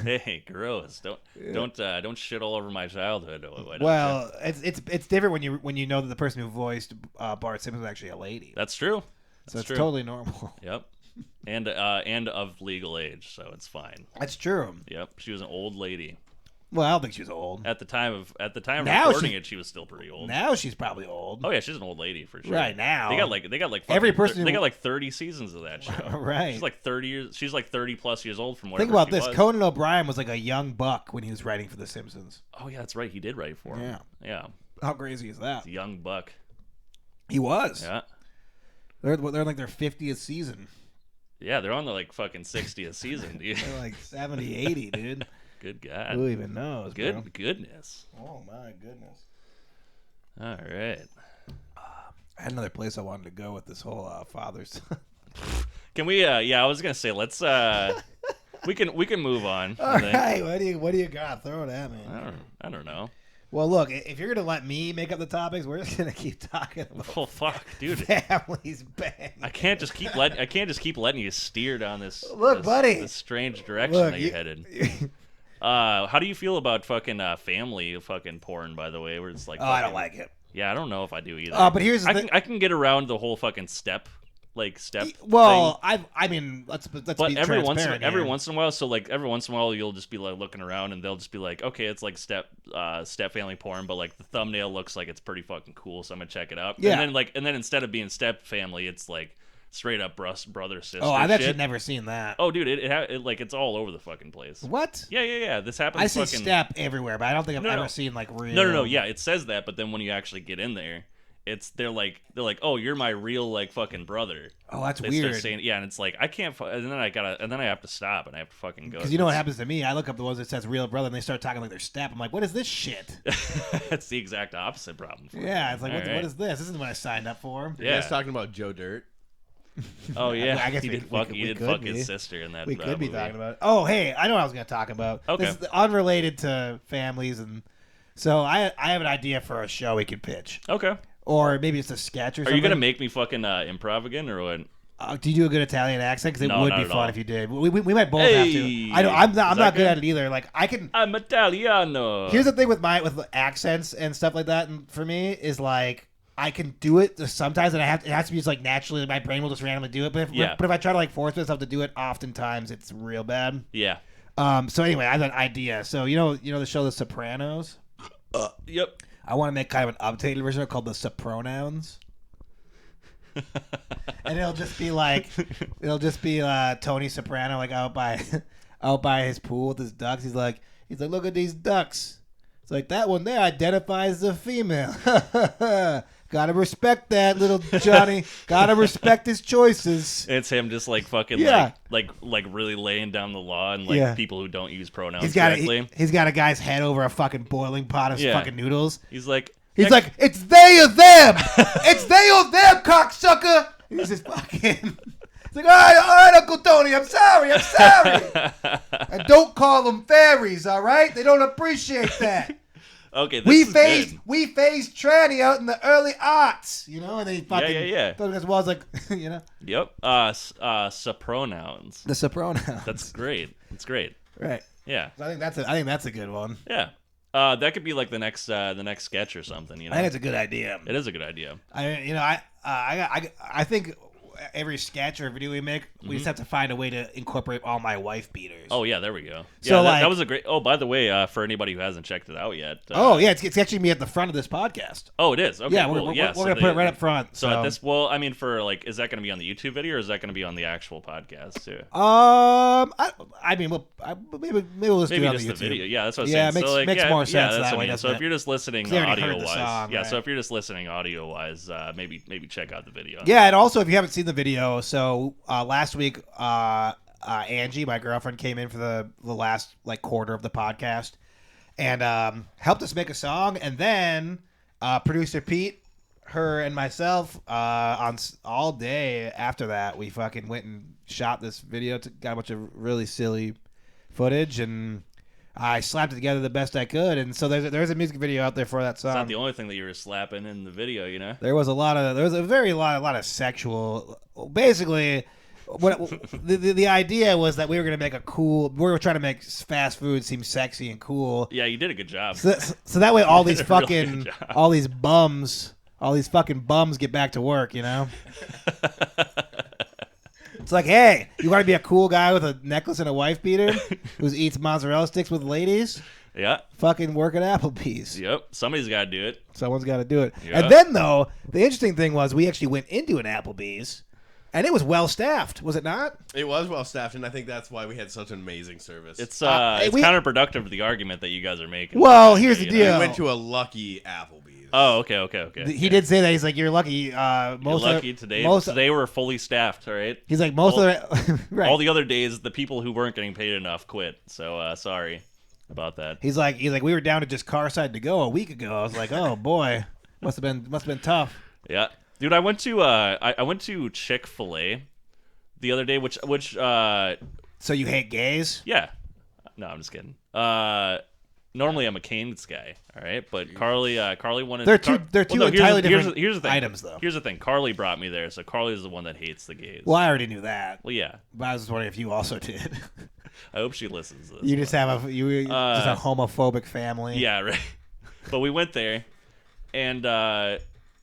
S5: Hey, gross! Don't shit all over my childhood.
S4: Well, it's different when you know that the person who voiced Bart Simpson was actually a lady.
S5: That's true.
S4: So it's
S5: true.
S4: totally normal.
S5: Yep. And of legal age, so it's fine.
S4: That's true.
S5: Yep. She was an old lady.
S4: Well, I don't think she was old.
S5: At the time of
S4: now
S5: recording it, she was still pretty old.
S4: Now she's probably old.
S5: Oh yeah, she's an old lady for sure.
S4: Right now,
S5: they got like
S4: every person.
S5: They got like 30 seasons of that show.
S4: Right.
S5: She's like 30 years. She's like 30 plus years old from whatever.
S4: Think about
S5: she
S4: this.
S5: was.
S4: Conan O'Brien was like a young buck when he was writing for The Simpsons.
S5: Oh yeah, that's right. He did write for him. Yeah.
S4: How crazy is that?
S5: He's a young buck.
S4: He was.
S5: Yeah.
S4: They're like their 50th season.
S5: Yeah, they're on the like fucking 60th season, dude.
S4: They're like 70, 80, dude.
S5: Good God.
S4: Who even knows?
S5: Goodness.
S4: Oh my goodness.
S5: All right.
S4: I had another place I wanted to go with this whole father's.
S5: Can we? Yeah, I was gonna say let's. We can move on.
S4: All right. What do you got? Throw it at me.
S5: I don't know.
S4: Well, look, if you're gonna let me make up the topics, we're just gonna keep talking about
S5: oh fuck, dude.
S4: Families bang.
S5: I can't just keep letting you steer down this.
S4: Buddy.
S5: This strange direction that you're headed. How do you feel about fucking family fucking porn? By the way, where it's like,
S4: I don't like it.
S5: Yeah, I don't know if I do either.
S4: But here's the thing.
S5: I can get around the whole fucking step.
S4: Well,
S5: thing.
S4: I mean, let's
S5: but
S4: be
S5: every once in a while, so like every once in a while, you'll just be like looking around, and they'll just be like, okay, it's like step family porn, but like the thumbnail looks like it's pretty fucking cool, so I'm gonna check it out.
S4: Yeah.
S5: And then instead of being step family, it's like straight up brother sister.
S4: Oh, I've
S5: shit.
S4: actually never seen that.
S5: Oh, dude, it like it's all over the fucking place.
S4: What?
S5: Yeah. This happens.
S4: I see step everywhere, but I don't think I've ever seen like real.
S5: No. Yeah, it says that, but then when you actually get in there, they're like, oh, you're my real like fucking brother.
S4: Oh, that's
S5: they
S4: weird.
S5: Start saying, yeah, and it's like I can't. And then I have to stop and I have to fucking go.
S4: Because you know what happens to me? I look up the ones that says real brother, and they start talking like they're step. I'm like, what is this shit?
S5: That's the exact opposite problem.
S4: Yeah, it's like, what is this? This isn't what I signed up for.
S1: You guys talking about Joe Dirt?
S5: Oh yeah,
S4: I guess
S5: he did fuck his sister in that.
S4: We could be
S5: movie.
S4: talking about it. Oh, hey, I know what I was going to talk about.
S5: Okay.
S4: This is unrelated to families, and so I have an idea for a show we could pitch.
S5: Okay.
S4: Or maybe it's a sketch or something.
S5: Are you gonna make me fucking improv again or what?
S4: Do you do a good Italian accent? Because it would be fun if you did. We might both have to. I'm not good at it either. Like
S5: I'm Italiano.
S4: Here's the thing with accents and stuff like that, and for me is like I can do it sometimes, and it has to be just like naturally. My brain will just randomly do it. But if I try to like force myself to do it, oftentimes it's real bad.
S5: Yeah.
S4: So anyway, I have an idea. So you know the show The Sopranos.
S5: Yep.
S4: I want to make kind of an updated version called The Sopronouns. And it'll just be Tony Soprano like out by his pool with his ducks. He's like, look at these ducks. It's like that one there identifies as a female. Gotta respect that, little Johnny. Gotta respect his choices.
S5: It's him just like fucking like really laying down the law and people who don't use pronouns correctly.
S4: He's got a guy's head over a fucking boiling pot of fucking noodles.
S5: He's like,
S4: it's they or them. It's they or them, cocksucker. He's just fucking. It's like, all right, Uncle Tony, I'm sorry. And don't call them fairies, all right? They don't appreciate that.
S5: Okay,
S4: we faced tranny out in the early aughts, you know, and they fucking
S5: yeah.
S4: As well as like, you know.
S5: Yep. Sapronouns.
S4: The Sopranos.
S5: That's great. It's great.
S4: Right.
S5: Yeah.
S4: So I think that's a good one.
S5: Yeah. That could be like the next sketch or something. You know.
S4: I think it's a good idea.
S5: It is a good idea.
S4: I think every sketch or video we make, we just have to find a way to incorporate all my wife beaters.
S5: Oh yeah, there we go.
S4: So,
S5: Yeah,
S4: like-
S5: that was a great. Oh, by the way, for anybody who hasn't checked it out yet.
S4: It's actually me at the front of this podcast.
S5: Oh, it is. Okay.
S4: Yeah,
S5: cool.
S4: we're
S5: Yeah,
S4: gonna put it right up front.
S5: So at this, well, I mean, for like, is that going to be on the YouTube video or is that going to be on the actual podcast too?
S4: Maybe we'll just do it on
S5: just
S4: the
S5: the
S4: YouTube.
S5: video. Yeah, that's what I was
S4: Yeah,
S5: saying.
S4: it
S5: So, like,
S4: makes more sense
S5: that's
S4: that
S5: what I
S4: way,
S5: mean.
S4: doesn't
S5: So
S4: it?
S5: if you're just listening
S4: 'Cause they already
S5: audio
S4: heard the
S5: wise,
S4: song,
S5: yeah.
S4: right.
S5: So if you're just listening audio wise, maybe check out the video.
S4: Yeah, and also if you haven't seen the video, so last week, Angie, my girlfriend, came in for the last like quarter of the podcast and helped us make a song, and then producer Pete, her and myself, on all day after that, we fucking went and shot this video. Got a bunch of really silly footage, and I slapped it together the best I could. And so there's a music video out there for that song.
S5: It's not the only thing that you were slapping in the video, you know.
S4: There was a lot of sexual. Basically, the idea was that we were gonna make we were trying to make fast food seem sexy and cool.
S5: Yeah, you did a good job.
S4: So that way, all these
S5: You did a really
S4: fucking,
S5: good job.
S4: all these fucking bums get back to work. You know. It's like, hey, you want to be a cool guy with a necklace and a wife beater who eats mozzarella sticks with ladies?
S5: Yeah.
S4: Fucking work at Applebee's.
S5: Yep. Somebody's got to do it.
S4: Someone's got to do it.
S5: Yeah.
S4: And then, though, the interesting thing was we actually went into an Applebee's, and it was well-staffed, was it not?
S1: It was well staffed, and I think that's why we had such an amazing service.
S5: It's
S4: we-
S5: counterproductive to the argument that you guys are making.
S4: Well, here's the
S5: You know?
S4: deal.
S1: we went to a lucky Applebee's.
S5: Oh, okay.
S4: He did say that. He's like, you're lucky.
S5: You're
S4: Most
S5: lucky
S4: of,
S5: today.
S4: most,
S5: Today we're fully staffed. All right.
S4: He's like, most of the... right.
S5: All the other days, the people who weren't getting paid enough quit. So sorry about that.
S4: He's like, we were down to just car side to go a week ago. I was like, oh boy, must have been tough.
S5: Yeah, dude. I went to Chick-fil-A the other day, which
S4: So you hate gays?
S5: yeah. No, I'm just kidding. Normally I'm a Cane's guy, all right, but Carly wanted.
S4: They're two entirely different
S5: here's the thing.
S4: items, though.
S5: Here's the thing. Carly brought me there, so Carly's the one that hates the gays.
S4: Well, I already knew that.
S5: Well, yeah.
S4: But I was just wondering if you also did.
S5: I hope she listens to this.
S4: You just have just a homophobic family.
S5: Yeah, right. But we went there, and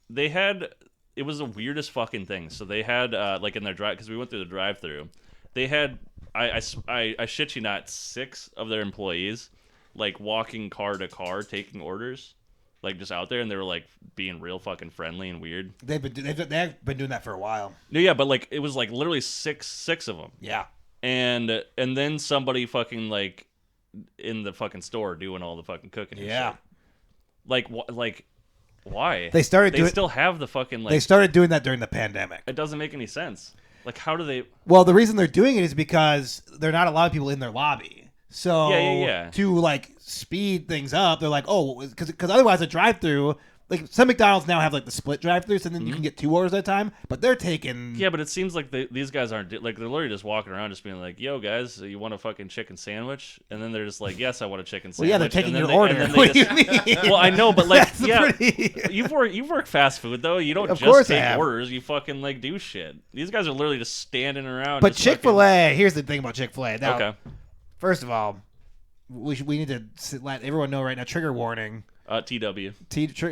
S5: they had, it was the weirdest fucking thing. So they had like in their drive, because we went through the drive-through, they had I shit you not, 6 of their employees like walking car to car taking orders, like just out there, and they were like being real fucking friendly and weird.
S4: They've been doing that for a while.
S5: No, yeah, but like it was like literally six of them.
S4: Yeah.
S5: And then somebody fucking like in the fucking store doing all the fucking cooking. And
S4: Yeah.
S5: shit. Like why?
S4: They
S5: still have the fucking like.
S4: They started doing that during the pandemic.
S5: It doesn't make any sense. Like, how do they?
S4: Well, the reason they're doing it is because they're not allowing people in their lobby. So
S5: Yeah.
S4: to like speed things up, they're like, oh, because otherwise a drive-through, like some McDonald's now have like the split drive-throughs, and then you can get 2 orders at a time. But they're taking
S5: Yeah, but it seems like these guys aren't like, they're literally just walking around, just being like, "Yo, guys, you want a fucking chicken sandwich?" And then they're just like, "Yes, I want a chicken
S4: Well,
S5: sandwich."
S4: yeah, they're taking
S5: and then
S4: your
S5: they-
S4: order.
S5: and then
S4: What
S5: they
S4: do you mean?
S5: Well, I know, but like,
S4: That's
S5: yeah,
S4: pretty-
S5: you've worked fast food though. You don't
S4: Of
S5: just
S4: course I
S5: take
S4: have.
S5: orders. You fucking like do shit. These guys are literally just standing around.
S4: But
S5: just fucking-
S4: Chick-fil-A, here's the thing about Chick-fil-A. Now,
S5: Okay.
S4: first of all, we need to let everyone know right now. Trigger warning.
S5: TW.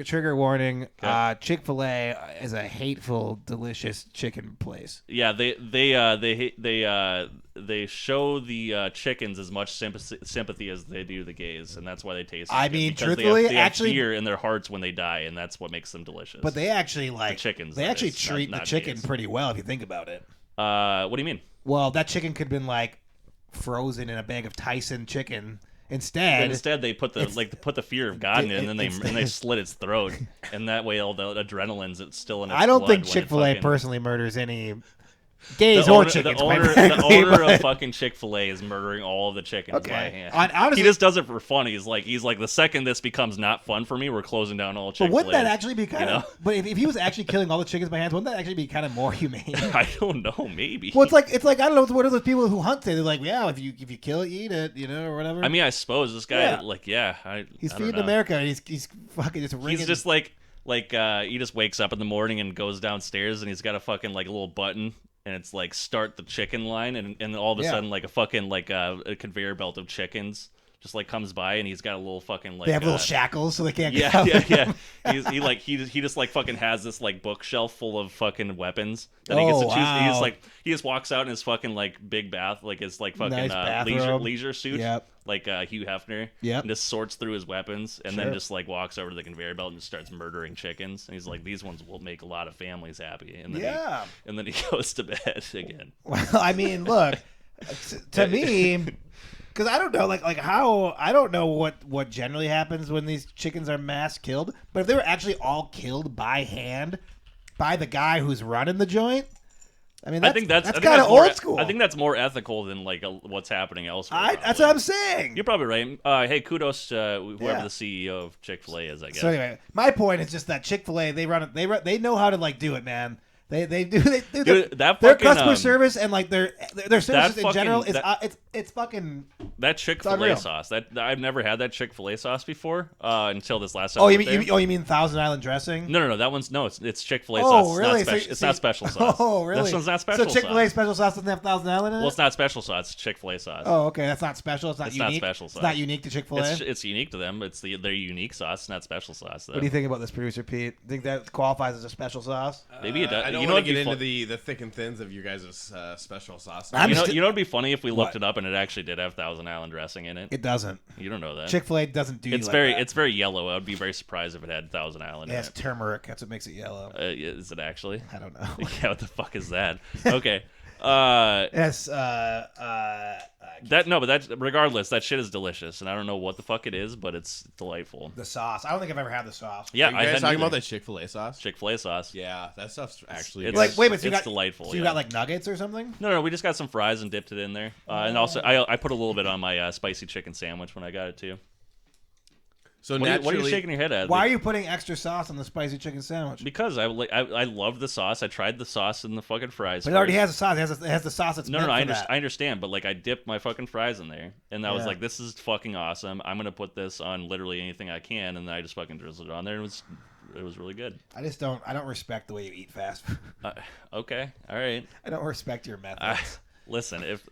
S4: Trigger warning.
S5: Okay.
S4: Chick-fil-A is a hateful, delicious chicken place.
S5: Yeah, they show the chickens as much sympathy as they do the gays, and that's why they taste.
S4: I
S5: good,
S4: mean,
S5: because
S4: truthfully,
S5: they have
S4: actually-
S5: fear in their hearts when they die, and that's what makes them delicious.
S4: But they actually like
S5: chickens,
S4: They
S5: that
S4: actually
S5: is,
S4: treat
S5: not
S4: the chicken
S5: gays.
S4: pretty well if you think about it.
S5: What do you mean?
S4: Well, that chicken could have been like frozen in a bag of Tyson chicken.
S5: But
S4: Instead,
S5: instead, they put the fear of God in it, and then they slit its throat, and that way all the adrenaline's it's still in its
S4: I don't
S5: blood
S4: think
S5: when it
S4: Chick-fil-A
S5: fucking-
S4: personally murders any Gays or chickens.
S5: The
S4: primarily,
S5: owner
S4: but-
S5: of fucking Chick-fil-A is murdering all of the chickens by
S4: Okay.
S5: hand.
S4: Honestly,
S5: He just does it for fun. He's like, the second this becomes not fun for me, we're closing down all
S4: but
S5: Chick-fil-A.
S4: wouldn't that actually be kind of?
S5: know?
S4: But if he was actually killing all the chickens by hand, wouldn't that actually be kind of more humane?
S5: I don't know. Maybe.
S4: Well, it's like I don't know. What are those people who hunt say? They're like, yeah, if you kill it, you eat it, or whatever.
S5: I mean, I suppose this guy,
S4: he's
S5: I don't
S4: feeding
S5: know.
S4: America. And he's fucking just ringing.
S5: He's just like he just wakes up in the morning and goes downstairs and he's got a fucking like a little button and it's like start the chicken line and all of a sudden like a fucking like a conveyor belt of chickens just like comes by and he's got a little fucking like
S4: they have little shackles so they can't.
S5: yeah
S4: get out.
S5: he just like fucking has this like bookshelf full of fucking weapons that he gets to choose.
S4: Wow.
S5: He just walks out in his fucking like big bath like his like fucking
S4: Nice bathrobe.
S5: leisure suit.
S4: Yep.
S5: Like Hugh Hefner,
S4: Yep.
S5: and just sorts through his weapons, and
S4: Sure.
S5: then just like walks over to the conveyor belt and just starts murdering chickens. And he's like, "These ones will make a lot of families happy." And then
S4: Yeah.
S5: and then he goes to bed again.
S4: Well, I mean, look, to me, because I don't know, like how I don't know what generally happens when these chickens are mass killed. But if they were actually all killed by hand by the guy who's running the joint, I mean, that's kind of old school.
S5: I think that's more ethical than like what's happening elsewhere.
S4: That's what I'm saying.
S5: You're probably right. Hey, kudos to whoever
S4: Yeah.
S5: the CEO of Chick-fil-A is. I guess.
S4: So anyway, my point is just that Chick-fil-A they know how to like do it, man. They do
S5: Dude, that
S4: their
S5: fucking,
S4: customer service and like their services in
S5: fucking-
S4: general is
S5: that-
S4: it's fucking.
S5: That Chick-fil-A
S4: unreal.
S5: sauce. That I've never had that Chick-fil-A sauce before until this last time.
S4: Oh,
S5: I
S4: you
S5: was
S4: mean
S5: there.
S4: you mean Thousand Island dressing?
S5: No. That one's it's Chick-fil-A
S4: Oh,
S5: sauce.
S4: really?
S5: It's not special sauce.
S4: Oh, really?
S5: This one's not special
S4: So Chick-fil-A
S5: sauce.
S4: special sauce doesn't have Thousand Island in it?
S5: Well, it's not special sauce. It's Chick-fil-A sauce.
S4: Oh, okay. That's not special. It's not
S5: It's not
S4: unique.
S5: special
S4: It's
S5: sauce.
S4: not unique to Chick-fil-A.
S5: It's unique to them. It's their unique sauce. It's not special sauce though.
S4: What do you think about this, producer Pete? Think that qualifies as a special sauce?
S5: Maybe it does.
S1: I don't
S5: You know
S1: want to
S5: what'd
S1: get
S5: be
S1: into the thick and thins of your guys' special sauce.
S4: I'm
S5: You know,
S4: sti-
S5: you know, it'd be funny if we looked
S4: What?
S5: it up and it actually did have Thousand Island dressing in it.
S4: It doesn't.
S5: You don't know that.
S4: Chick-fil-A doesn't do.
S5: It's
S4: like
S5: very,
S4: that.
S5: it's very yellow. I would be very surprised if it had Thousand Island
S4: Yeah,
S5: in
S4: it's
S5: it.
S4: turmeric. That's what makes it yellow.
S5: Is it actually?
S4: I don't know.
S5: Yeah, what the fuck is that? Okay.
S4: Yes.
S5: But regardless, that shit is delicious, and I don't know what the fuck it is, but it's delightful.
S4: The sauce. I don't think I've ever had the sauce.
S5: Yeah,
S1: Are you
S5: I
S1: guys
S5: had
S1: talking about the Chick-fil-A sauce?
S5: Chick-fil-A sauce.
S1: Yeah, that stuff's actually
S5: It's-
S1: good.
S4: Like, wait, but so you
S5: it's
S4: got
S5: delightful.
S4: So you
S5: yeah.
S4: got like nuggets or something?
S5: No, we just got some fries and dipped it in there, and also I put a little bit on my spicy chicken sandwich when I got it too.
S1: So
S5: What
S1: naturally,
S5: are you shaking your head at?
S4: Why are you putting extra sauce on the spicy chicken sandwich?
S5: Because I love the sauce. I tried the sauce in the fucking fries.
S4: But it already
S5: first.
S4: has a sauce. It has the sauce that's
S5: No,
S4: meant
S5: I,
S4: for that.
S5: I understand, but like I dipped my fucking fries in there, and I was
S4: Yeah.
S5: like, "This is fucking awesome. I'm gonna put this on literally anything I can," and then I just fucking drizzled it on there, and it was really good.
S4: I don't respect the way you eat fast food.
S5: Okay, all right.
S4: I don't respect your methods.
S5: Listen, if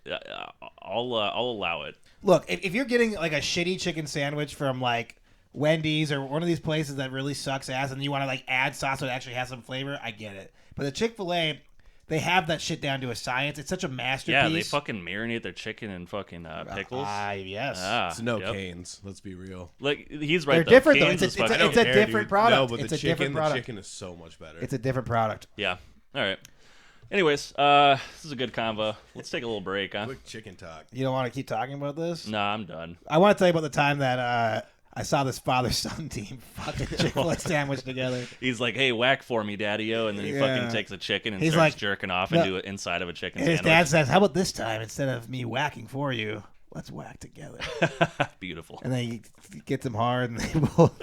S5: I'll allow it.
S4: Look, if you're getting like a shitty chicken sandwich from like Wendy's or one of these places that really sucks ass, and you want to like add sauce so it actually has some flavor, I get it. But the Chick-fil-A, they have that shit down to a science. It's such a masterpiece.
S5: Yeah, they fucking marinate their chicken in fucking pickles.
S4: Yes.
S1: it's no
S5: yep.
S1: canes. Let's be real.
S5: Like he's right.
S4: They're
S5: though.
S4: different though.
S5: Cane's
S4: It's
S5: is
S4: a
S5: fucking-
S4: different product.
S1: No, but
S4: It's
S1: the
S4: a different product.
S1: chicken is so much better.
S4: It's a different product.
S5: Yeah. All right. Anyways, this is a good convo. Let's take a little break, huh?
S1: Quick chicken talk.
S4: You don't want to keep talking about this?
S5: Nah, I'm done.
S4: I want to tell you about the time that I saw this father-son team fucking Chick-fil-A sandwich together.
S5: He's like, "Hey, whack for me, Daddy-o," and then he
S4: Yeah.
S5: fucking takes a chicken and
S4: He's
S5: starts
S4: like,
S5: jerking off
S4: no.
S5: into it inside of a chicken
S4: And his
S5: sandwich.
S4: dad says, "How about this time, instead of me whacking for you, let's whack together."
S5: Beautiful.
S4: And then he gets him hard, and they both.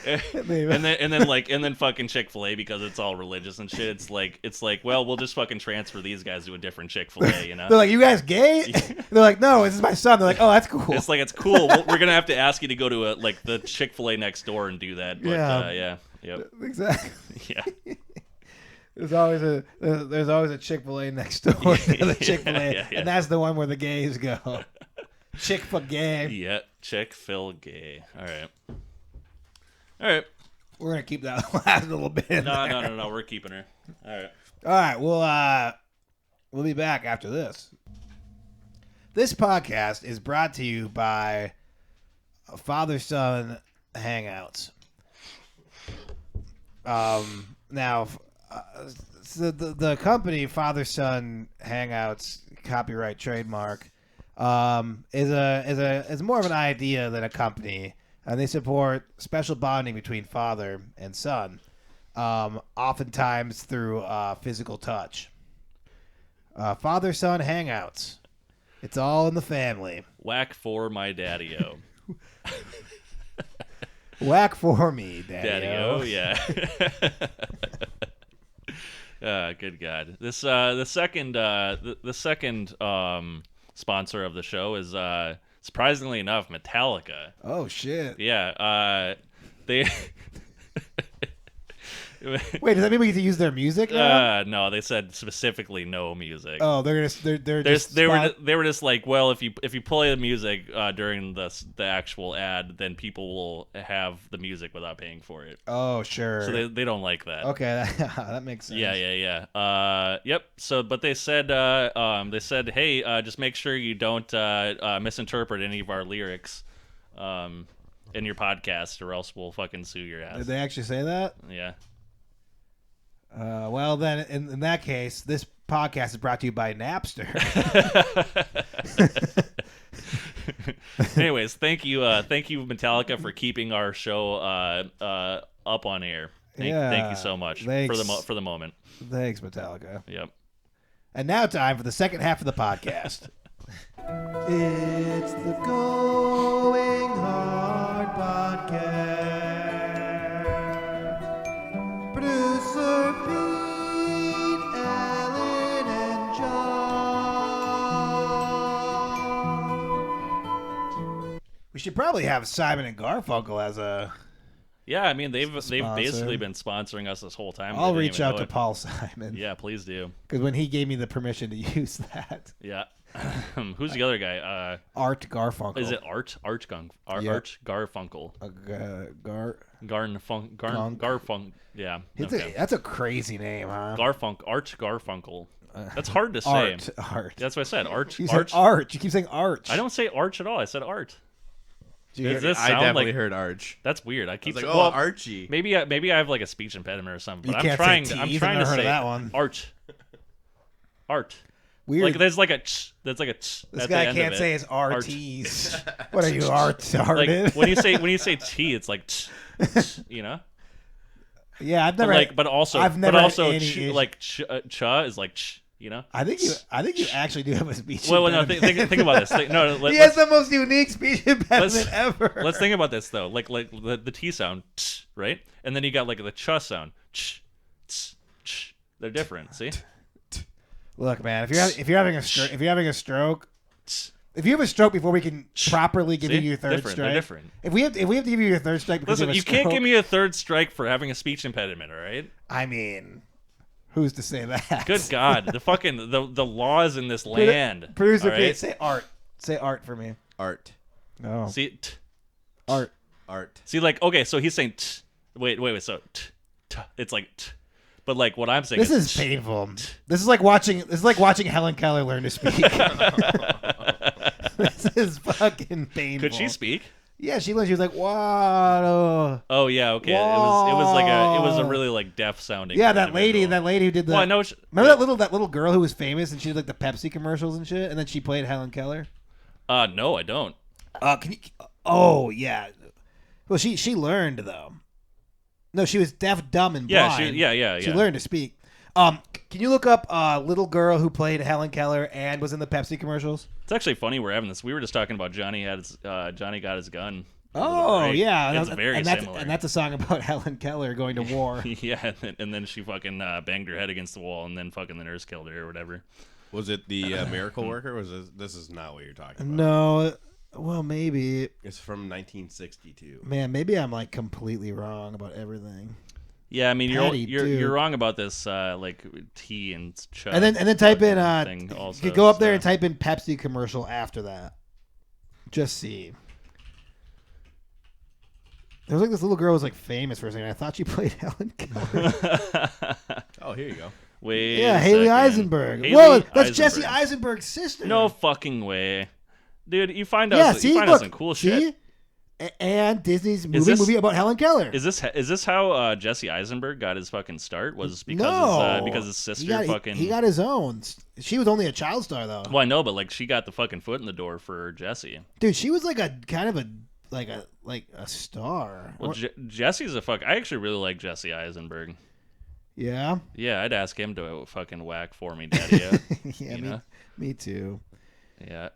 S5: and then fucking Chick-fil-A, because it's all religious and shit. It's like, well, we'll just fucking transfer these guys to a different Chick-fil-A, you know?
S4: They're like, "You guys gay?" They're like, "No, this is my son." They're like, "Oh, that's cool."
S5: It's like, it's cool. We're gonna have to ask you to go to the Chick-fil-A next door and do that. But,
S4: Yeah.
S5: yep,
S4: Exactly.
S5: yeah.
S4: There's always a Chick-fil-A next door to the Chick-fil-A,
S5: yeah.
S4: and that's the one where the gays go. Chick-fil-A.
S5: Yeah, Chick-fil-A. All right.
S4: We're gonna keep that last little bit. In there.
S5: No. We're keeping her. All right.
S4: All right, we'll be back after this. This podcast is brought to you by Father-Son Hangouts. Now, so the company Father-Son Hangouts copyright trademark is more of an idea than a company, and they support special bonding between father and son. oftentimes through physical touch. Father-son hangouts. It's all in the family.
S5: Whack for my daddy-o.
S4: Whack for me,
S5: Daddy-o, yeah. Good God. This the second sponsor of the show is surprisingly enough Metallica.
S4: Oh shit!
S5: Yeah, they.
S4: Wait, does that mean we get to use their music now?
S5: No, they said specifically no music.
S4: Oh, they were
S5: just like, well, if you play the music during the actual ad, then people will have the music without paying for it.
S4: Oh, sure.
S5: So they don't like that.
S4: Okay, that makes sense.
S5: Yeah. Yep. So, but they said, hey, just make sure you don't misinterpret any of our lyrics, in your podcast, or else we'll fucking sue your ass.
S4: Did they actually say that?
S5: Yeah.
S4: Well, then, in that case, this podcast is brought to you by Napster.
S5: Anyways, thank you, Metallica, for keeping our show up on air. Thank you so much for the moment.
S4: Thanks, Metallica.
S5: Yep.
S4: And now, time for the second half of the podcast. It's the Going Hard Podcast. Producer Pete, Alan, and John. We should probably have Simon and Garfunkel as a...
S5: Yeah, I mean, they've
S4: sponsor.
S5: basically been sponsoring us this whole time.
S4: I'll reach out to Paul Simon.
S5: Yeah, please do.
S4: Because when he gave me the permission to use that.
S5: Yeah. Who's the other guy?
S4: Art Garfunkel.
S5: Is it Art? Art Garfunkel. Garfunk. Yeah. Okay.
S4: That's a crazy name, huh?
S5: Art Garfunkel. That's hard to say.
S4: Art.
S5: That's what I said. Arch.
S4: You said Arch. You keep saying Arch.
S5: I don't say Arch at all. I said Art. Does this
S1: I
S5: sound
S1: definitely
S5: like
S1: heard Arch.
S5: That's weird. I keep
S1: like,
S5: saying,
S1: Archie.
S5: Maybe I have like a speech impediment or something. But
S4: You
S5: I'm
S4: can't say
S5: trying. I'm
S4: T's.
S5: trying
S4: I've
S5: to
S4: never heard
S5: say
S4: of that one.
S5: Art.
S4: Weird.
S5: Like there's like a ch. That's like a ch.
S4: This
S5: at
S4: guy
S5: the end
S4: can't
S5: of
S4: say
S5: it.
S4: his RTs. What are you, retarded?
S5: Like when you say T, it's like ch, you know.
S4: Yeah, I've never.
S5: But also cha is like ch, you know.
S4: I think you actually do have a speech.
S5: Well, no,
S4: impediment.
S5: think about this.
S4: He has the most unique speech impediment ever.
S5: Let's think about this though. Like the T sound, ch, right? And then you got like the cha sound, ch, ch, ch. They're different. See.
S4: Look, man, if you're having a stroke, if you have a stroke before we can properly give you your third strike,
S5: they're different.
S4: If we have to give you your third strike because
S5: Listen,
S4: you
S5: you
S4: have a stroke,
S5: can't give me a third strike for having a speech impediment, all right?
S4: I mean, who's to say that?
S5: Good God, the laws in this land.
S4: Producer
S5: all
S4: Pete,
S5: right?
S4: say art. Say art for me.
S1: Art.
S4: No.
S5: See,
S4: Art.
S5: See, like, okay, so he's saying wait, so it's like but like what I'm saying
S4: This is painful. This is like watching Helen Keller learn to speak. This is fucking painful.
S5: Could she speak?
S4: Yeah, she learned. She was like, "What?"
S5: Oh yeah, okay. It was a really like deaf sounding.
S4: Yeah, that lady
S5: individual.
S4: who did the.
S5: Well, I know.
S4: Remember that little girl who was famous and she did like the Pepsi commercials and shit, and then she played Helen Keller.
S5: No, I don't.
S4: Can you? Oh yeah. Well, she learned though. No, she was deaf, dumb, and blind.
S5: Yeah.
S4: She learned to speak. Can you look up little girl who played Helen Keller and was in the Pepsi commercials?
S5: It's actually funny we're having this. We were just talking about Johnny got his gun.
S4: Oh,
S5: right?
S4: yeah.
S5: It's very similar.
S4: And that's a song about Helen Keller going to war.
S5: Yeah, and then she fucking banged her head against the wall, and then fucking the nurse killed her or whatever.
S1: Was it the Miracle Worker? Was this is not what you're talking about?
S4: No. Well, maybe.
S1: It's from 1962.
S4: Man, maybe I'm like completely wrong about everything.
S5: Yeah, I mean
S4: Dude.
S5: you're wrong about this like T and ch.
S4: And then type in
S5: thing also,
S4: you could go up there and type in Pepsi commercial after that. Just see. There was like this little girl who was like famous for a second. I thought she played Helen Keller.
S1: Oh, here you go.
S5: Wait.
S4: Yeah,
S5: a
S4: Haley
S5: second.
S4: Eisenberg.
S5: Haley
S4: Whoa, that's
S5: Eisenberg.
S4: Jesse Eisenberg's sister.
S5: No fucking way, dude. You find
S4: Yeah,
S5: out
S4: see,
S5: out
S4: look,
S5: some cool
S4: see?
S5: shit.
S4: And Disney's
S5: this-
S4: movie about Helen Keller.
S5: Is this how Jesse Eisenberg got his fucking start? Was because
S4: no,
S5: because his sister
S4: he got his own. She was only a child star though.
S5: Well, I know, but like she got the fucking foot in the door for Jesse.
S4: Dude, she was like a kind of a like a star.
S5: Well, Jesse's a fuck. I actually really like Jesse Eisenberg.
S4: Yeah.
S5: Yeah, I'd ask him to fucking whack for me, Daddy.
S4: Yeah, me too.
S5: Yeah.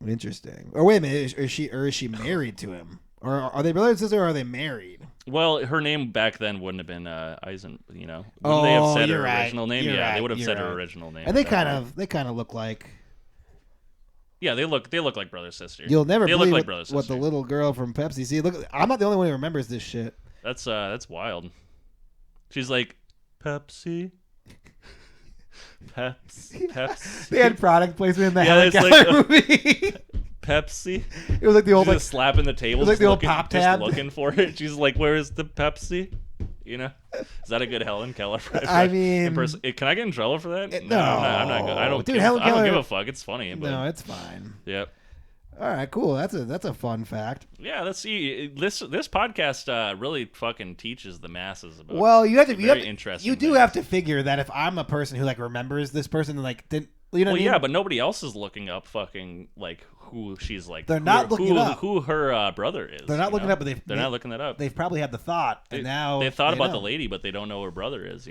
S4: Interesting. Or wait a minute, is she married to him? Or are they brothers and sisters, or are they married?
S5: Well, her name back then wouldn't have been Eisen. Wouldn't they have said her original name?
S4: You're
S5: Yeah,
S4: right.
S5: they would have said
S4: You're
S5: her
S4: right.
S5: original name.
S4: And they kind of look like.
S5: Yeah, they look like brother sister.
S4: You'll never
S5: they
S4: believe
S5: look like brother
S4: what the
S5: sister.
S4: little girl from Pepsi. See, look, I'm not the only one who remembers this shit.
S5: That's wild. She's like Pepsi. Pepsi.
S4: They had product placement in the
S5: Yeah,
S4: Helen
S5: it's like
S4: Keller movie.
S5: Pepsi.
S4: It was like the old
S5: She's just slapping the table.
S4: it was like
S5: just
S4: the old
S5: looking,
S4: pop
S5: just
S4: tab.
S5: looking for it. She's like, "Where is the Pepsi?" Is that a good Helen Keller?
S4: I mean,
S5: can I get in trouble for that?
S4: No.
S5: I'm not good. I don't.
S4: Dude,
S5: give,
S4: Helen
S5: I don't
S4: Keller-
S5: give a fuck. It's funny. But,
S4: No, it's fine.
S5: Yep.
S4: All right, cool. That's a fun fact.
S5: Yeah, let's see. This podcast really fucking teaches the masses about.
S4: Well, you have to.
S5: very interesting.
S4: You do
S5: things.
S4: have to figure that if I'm a person who like remembers this person and like didn't. You know
S5: Well,
S4: what I mean?
S5: yeah, but nobody else is looking up fucking like who she's like.
S4: They're not looking
S5: who,
S4: up.
S5: who her brother is.
S4: They're not looking up, but
S5: they're not looking that up.
S4: They've probably had the thought, and now
S5: they thought about
S4: know.
S5: the lady, but they don't know who her brother is.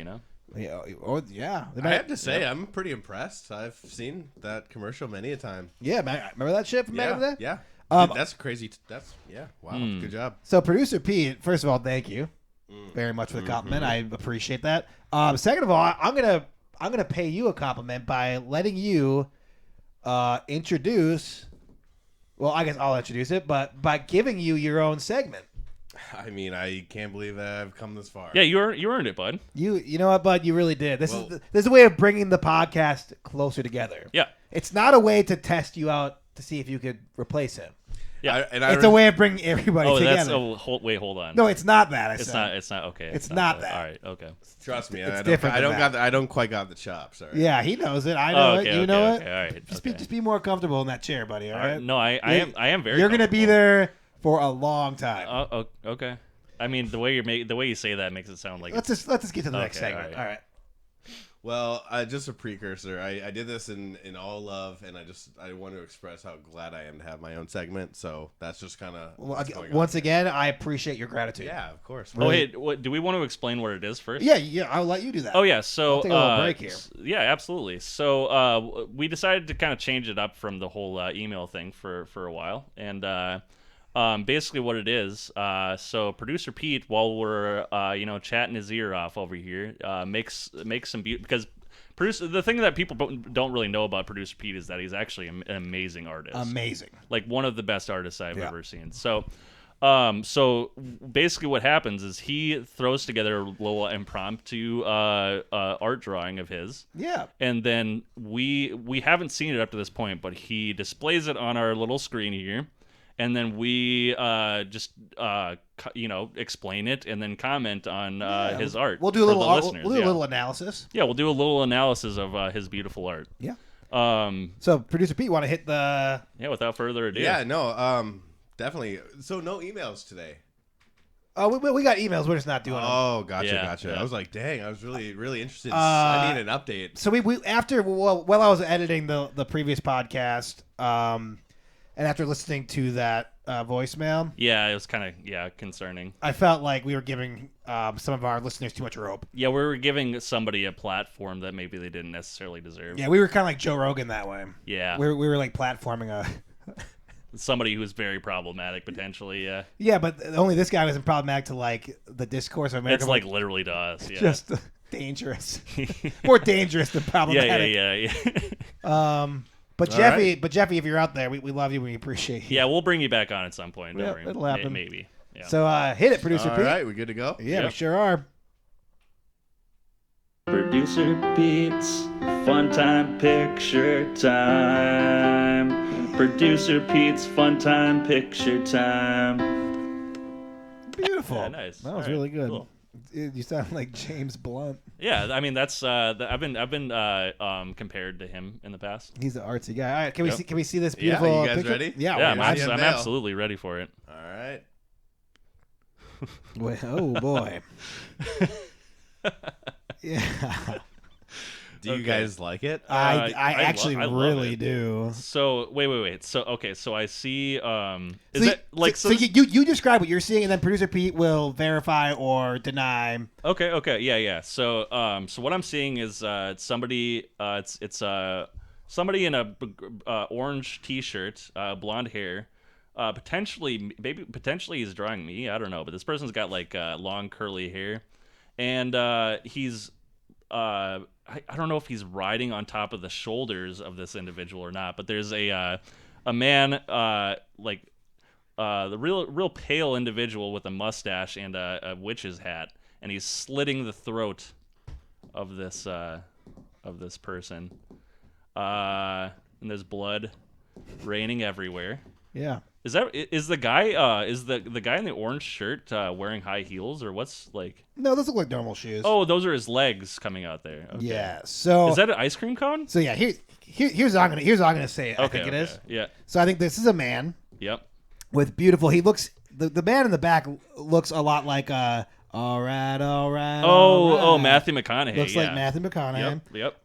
S4: Yeah, or, yeah. They
S1: I
S4: might-
S1: have to say, I'm pretty impressed. I've seen that commercial many a time.
S4: Yeah, man, remember that shit from back in the day?
S1: Yeah.
S4: Um,
S1: Dude, that's crazy. Wow. Good job.
S4: So, producer Pete, first of all, thank you very much for the compliment. I appreciate that. Second of all, I'm gonna pay you a compliment by letting you introduce. Well, I guess I'll introduce it, but by giving you your own segment.
S1: I mean, I can't believe that I've come this far.
S5: Yeah, you earned it, bud.
S4: You know what, bud? You really did. This
S1: Well-
S4: is a way of bringing the podcast closer together.
S5: Yeah.
S4: It's not a way to test you out to see if you could replace him.
S5: Yeah.
S4: It's a way of bringing everybody
S5: Oh,
S4: together.
S5: that's hold on.
S4: No, it's not that. I
S5: it's
S4: said.
S5: not. It's not okay.
S4: It's not that.
S5: All right. Okay.
S1: Trust me.
S4: It's
S1: I
S4: different
S1: don't
S4: than
S1: got.
S4: that.
S1: I don't quite got the chops. All right.
S4: Yeah, he knows it. I know
S5: Oh,
S4: it.
S5: okay,
S4: You
S5: okay,
S4: know
S5: okay,
S4: it.
S5: all right,
S4: Just
S5: okay.
S4: be more comfortable in that chair, buddy. All right.
S5: No, I am very.
S4: You're gonna be
S5: comfortable.
S4: there for a long time.
S5: Okay. I mean, the way you say that makes it sound like
S4: let's just get to the next
S5: Okay,
S4: segment.
S5: all right.
S4: All right.
S1: Well, just a precursor. I did this in all love, and I want to express how glad I am to have my own segment. So that's just kind of
S4: Once again, I appreciate your gratitude.
S1: Yeah, of course.
S5: Oh, hey, do we want to explain what it is first?
S4: Yeah. I'll let you do that.
S5: Oh yeah, so
S4: I'll take a little break here.
S5: Yeah, absolutely. So we decided to kind of change it up from the whole email thing for a while, and basically what it is. So producer Pete, while we're chatting his ear off over here, makes some because the thing that people don't really know about producer Pete is that he's actually an amazing artist.
S4: Amazing.
S5: Like one of the best artists I've
S4: Yeah.
S5: ever seen. So basically what happens is he throws together a little impromptu art drawing of his.
S4: Yeah.
S5: And then we haven't seen it up to this point, but he displays it on our little screen here. And then we explain it and then comment on his art.
S4: We'll do a little.
S5: for the listeners.
S4: We'll do a
S5: Yeah.
S4: little analysis.
S5: Yeah, we'll do a little analysis of his beautiful art.
S4: Yeah.
S5: Um,
S4: So, producer Pete, want to hit the?
S5: yeah, without further ado.
S1: Yeah, no, definitely. So no emails today.
S4: Oh, we got emails. We're just not doing them.
S1: Oh, gotcha.
S5: Yeah.
S1: I was like, dang, I was really interested. I need an update.
S4: So we after while I was editing the previous podcast, and after listening to that voicemail,
S5: Yeah, it was kind of concerning.
S4: I felt like we were giving some of our listeners too much rope.
S5: Yeah, we were giving somebody a platform that maybe they didn't necessarily deserve.
S4: Yeah, we were kind of like Joe Rogan that way.
S5: Yeah.
S4: We were like platforming a.
S5: Somebody who's very problematic potentially. Yeah,
S4: Yeah, but only this guy wasn't problematic to like the discourse of America.
S5: it's like literally to us. Yeah.
S4: just dangerous, more dangerous than problematic.
S5: yeah.
S4: But
S1: All
S4: Jeffy,
S1: right.
S4: but Jeffy, if you're out there, we love you. We appreciate you.
S5: Yeah, we'll bring you back on at some point. Don't
S4: Yeah,
S5: worry.
S4: it'll happen.
S5: Maybe. Yeah.
S4: So hit it, producer
S1: All
S4: Pete.
S1: right, we good to go?
S4: Yeah, we
S5: Yep.
S4: sure are.
S5: Producer Pete's Fun Time Picture Time. Producer Pete's Fun Time Picture Time.
S4: Beautiful.
S5: Yeah, nice.
S4: That was
S5: All right,
S4: really good.
S5: cool.
S4: You sound like James Blunt.
S5: Yeah, I mean that's I've been compared to him in the past.
S4: He's the artsy guy. All right, can
S5: Yep.
S4: we see this
S1: Yeah,
S4: beautiful
S1: you guys
S4: picture?
S1: ready?
S4: Yeah,
S5: Yeah,
S4: we're
S5: I'm,
S4: ready.
S1: see
S5: I'm
S1: unveil.
S5: absolutely ready for it.
S1: All right.
S4: Wait, oh boy. Yeah.
S1: Do you guys like it?
S4: I
S5: I
S4: actually
S5: love
S4: really
S5: it.
S4: do.
S5: So wait. So okay, so I see. Is
S4: So,
S5: it like
S4: so you describe what you're seeing, and then producer Pete will verify or deny.
S5: Okay, yeah. So so what I'm seeing is it's somebody. It's somebody in a orange T-shirt, blonde hair. Potentially he's drawing me. I don't know, but this person's got like long curly hair, and he's I don't know if he's riding on top of the shoulders of this individual or not. But there's a man like the real pale individual with a mustache and a witch's hat, and he's slitting the throat of this person. And there's blood raining everywhere.
S4: Yeah.
S5: Is the guy the guy in the orange shirt wearing high heels, or what's like?
S4: No, those look like normal shoes.
S5: Oh, those are his legs coming out there. Okay.
S4: Yeah. So
S5: Is that an ice cream cone?
S4: So yeah, here's what I'm gonna say it. I think it is.
S5: Yeah.
S4: So I think this is a man
S5: Yep.
S4: with beautiful. He looks the man in the back looks a lot like all right.
S5: Oh, Matthew McConaughey.
S4: Looks
S5: yeah.
S4: like Matthew McConaughey.
S5: Yep.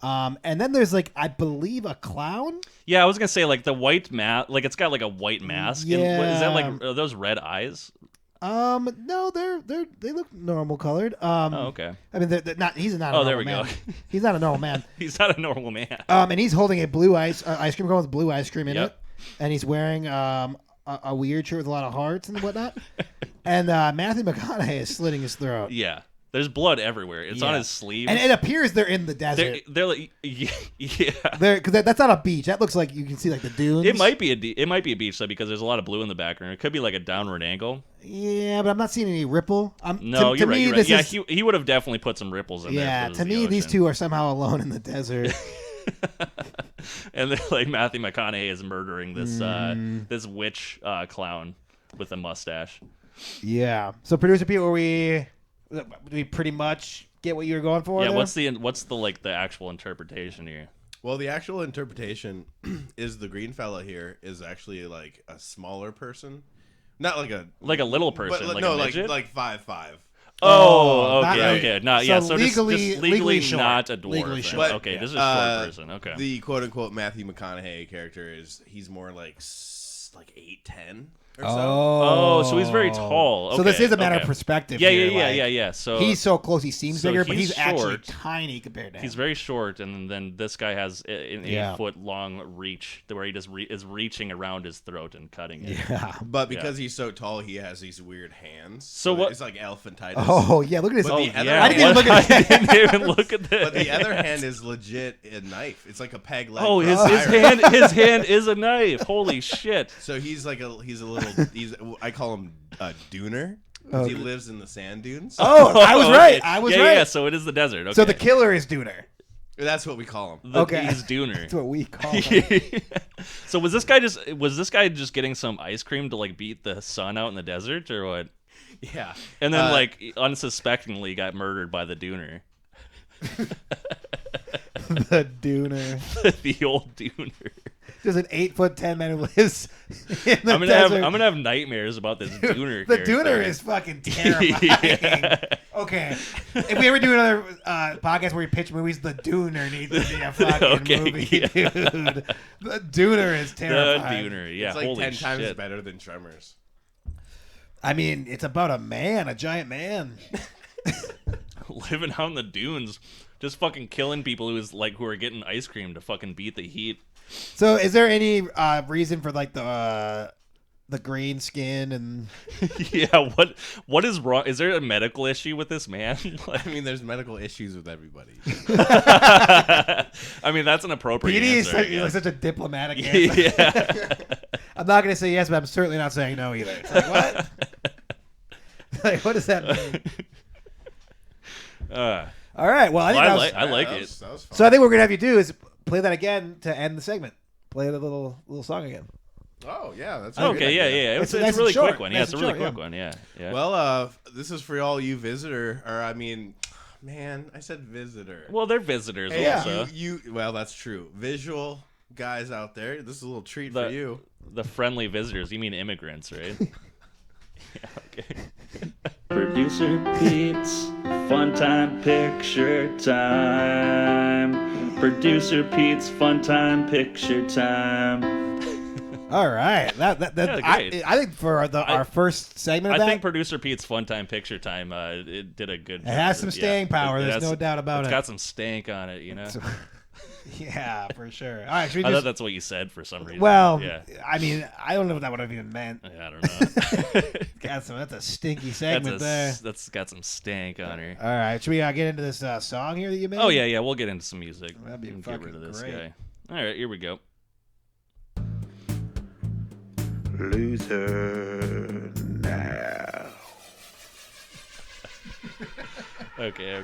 S4: And then there's like I believe a clown.
S5: Yeah, I was gonna say like the white mask. Like it's got like a white mask. And what, is that
S4: Yeah.
S5: like? Are those red eyes?
S4: No, they look normal colored.
S5: Oh, okay.
S4: I mean, they're not. He's not. A
S5: Oh,
S4: normal
S5: there we
S4: man.
S5: go.
S4: He's not a normal man.
S5: He's not a normal man.
S4: And he's holding a blue ice cream cone with blue ice cream in
S5: Yep.
S4: it, and he's wearing a weird shirt with a lot of hearts and whatnot. And Matthew McConaughey is slitting his throat.
S5: Yeah. There's blood everywhere. It's on
S4: Yeah.
S5: his sleeves.
S4: And it appears they're in the desert.
S5: They're like, yeah.
S4: Because that's not a beach. That looks like you can see like the dunes.
S5: It might be a beach though, because there's a lot of blue in the background. It could be like a downward angle.
S4: Yeah, but I'm not seeing any ripple.
S5: No,
S4: to
S5: you're right.
S4: me,
S5: You're right.
S4: this
S5: Yeah,
S4: is,
S5: he would have definitely put some ripples in there.
S4: yeah.
S5: if it
S4: To
S5: was
S4: me,
S5: the
S4: these
S5: ocean.
S4: two are somehow alone in the desert.
S5: And then like Matthew McConaughey is murdering this this witch clown with a mustache.
S4: Yeah. So, producer Pete, we pretty much get what you were going for?
S5: Yeah.
S4: there?
S5: What's the like the actual interpretation here?
S1: Well, the actual interpretation is the green fella here is actually like a smaller person, not like a
S5: little person,
S1: but
S5: like
S1: no,
S5: a midget?
S1: like 5'5".
S5: Oh,
S4: not-
S5: okay. Not
S4: so
S5: so
S4: legally-
S5: just
S4: legally
S5: legally
S4: short.
S5: not a dwarf.
S4: Legally
S5: then.
S4: short.
S5: Okay,
S1: But,
S5: this is a short person. Okay.
S1: The quote unquote Matthew McConaughey character he's more like 8'10" or so.
S5: Oh, so he's very tall.
S4: So this
S5: Okay,
S4: is a matter
S5: okay.
S4: of perspective.
S5: Yeah,
S4: here,
S5: yeah. So
S4: He's so close, he seems
S5: so
S4: bigger, but
S5: he's
S4: he's actually
S5: short.
S4: tiny compared to him.
S5: he's very short, and then this guy has an
S4: Yeah.
S5: 8-foot long reach, where he just is reaching around his throat and cutting it.
S4: Yeah.
S1: But because he's so tall, he has these weird hands.
S5: So what-
S1: It's like elephantitis.
S4: Oh yeah, look at his.
S1: But the other
S5: Yeah,
S4: I didn't even look at
S5: I
S4: his
S5: didn't even look at this.
S1: But the other hand is legit a knife. It's like a peg leg.
S5: Oh,
S1: for
S5: his
S1: a pirate.
S5: hand is a knife. Holy shit.
S1: So he's a little. I call him a dooner. 'Cause he lives in the sand dunes.
S4: Oh, I was
S5: Okay.
S4: right. I was
S5: yeah,
S4: right.
S5: Yeah, so it is the desert. Okay.
S4: So the killer is Dooner.
S1: That's what we call him.
S4: Okay.
S5: He's Dooner.
S4: That's what we call him.
S5: So was this guy just getting some ice cream to like beat the sun out in the desert, or what?
S1: Yeah.
S5: And then like unsuspectingly got murdered by the Dooner.
S4: The Dooner.
S5: The old Dooner.
S4: There's an 8'10" man who lives in the
S5: I'm
S4: desert.
S5: gonna have nightmares about this Dooner.
S4: The
S5: character.
S4: Dooner is fucking terrifying.
S5: Yeah.
S4: Okay, if we ever do another podcast where we pitch movies, the Dooner needs to be a fucking
S5: Okay,
S4: movie,
S5: yeah.
S4: dude. The Dooner is
S5: The
S4: terrifying.
S5: Dooner. Yeah.
S1: It's like
S5: holy
S1: 10 times
S5: shit.
S1: better than Tremors.
S4: I mean, it's about a giant man.
S5: Living out in the dunes, just fucking killing people who are getting ice cream to fucking beat the heat.
S4: So, is there any reason for like the green skin and?
S5: Yeah, what is wrong? Is there a medical issue with this man?
S1: I mean, there's medical issues with everybody.
S5: I mean, that's an appropriate
S4: Petey is
S5: answer. I
S4: such,
S5: guess.
S4: such a diplomatic answer.
S5: Yeah.
S4: I'm not going to say yes, but I'm certainly not saying no either. It's like, what? Like, what does that mean? All right. Well, I think that was,
S5: I like
S1: that
S5: it.
S1: was- that was fun.
S4: so. I think what we're gonna have you do is play that again to end the segment. Play the little song again.
S1: Oh, yeah. That's a great
S5: Okay, yeah,
S1: idea.
S5: yeah. It's
S4: It's
S5: a
S4: nice
S5: really
S4: and short.
S5: quick one. Yeah,
S4: Nice
S5: it's a
S4: and
S5: really
S4: short,
S5: quick one. Yeah, yeah.
S1: Well, this is for all you visitor, or I mean, man, I said visitor.
S5: Well, they're visitors
S1: Hey,
S5: also.
S1: well, that's true. Visual guys out there, this is a little treat
S5: The-
S1: for you.
S5: The friendly visitors. You mean immigrants, right? Yeah, okay.
S2: Producer Pete's Fun Time Picture Time.
S5: Producer Pete's fun time, picture time.
S4: All right. That
S5: great.
S4: I think for our first segment of
S5: I
S4: that,
S5: think Producer Pete's fun time, picture time, it did a good job.
S4: it has some staying power. There's no doubt about it.
S5: It's got some stank on it, you know?
S4: Yeah, for sure. All right, should we
S5: I
S4: just...
S5: thought that's what you said for some reason.
S4: Well,
S5: yeah.
S4: I mean, I don't know what that would have even meant.
S5: I don't know.
S4: That's a stinky segment there.
S5: That's got some stank on her.
S4: All right, should we get into this song here that you made?
S5: Oh, yeah, we'll get into some music.
S4: That'd be
S5: Get
S4: fucking
S5: rid of this
S4: great.
S5: guy. All right, here we go.
S3: Loser now.
S5: Okay.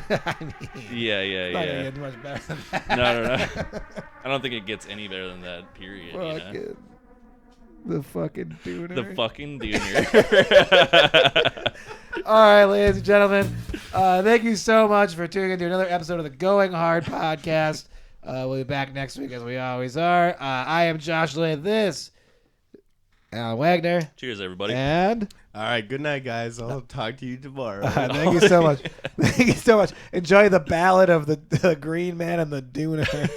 S4: I mean,
S5: Yeah.
S4: not gonna get much better than that.
S5: No. I don't think it gets any better than that, period.
S4: Fucking, the fucking dude.
S5: The fucking dooner.
S4: All right, ladies and gentlemen, thank you so much for tuning into another episode of the Going Hard podcast. We'll be back next week as we always are. I am Josh Lay. This Alan Wagner.
S5: Cheers, everybody.
S4: And
S1: All right, good night, guys. I'll talk to you tomorrow.
S4: thank you so much. Thank you so much. Enjoy the ballad of the Green Man and the Dooner.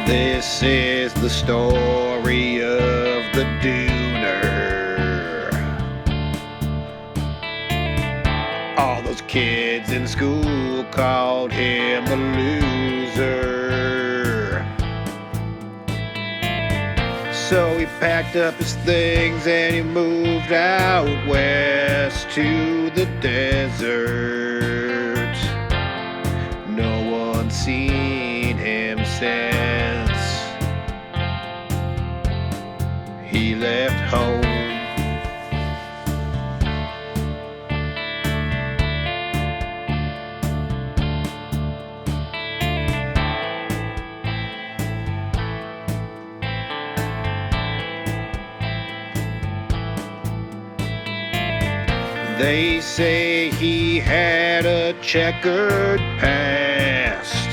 S3: This is the story of the Dooner. All those kids in school called him a loser. So he packed up his things and he moved out west to the desert. No one's seen him since he left home. They say he had a checkered past.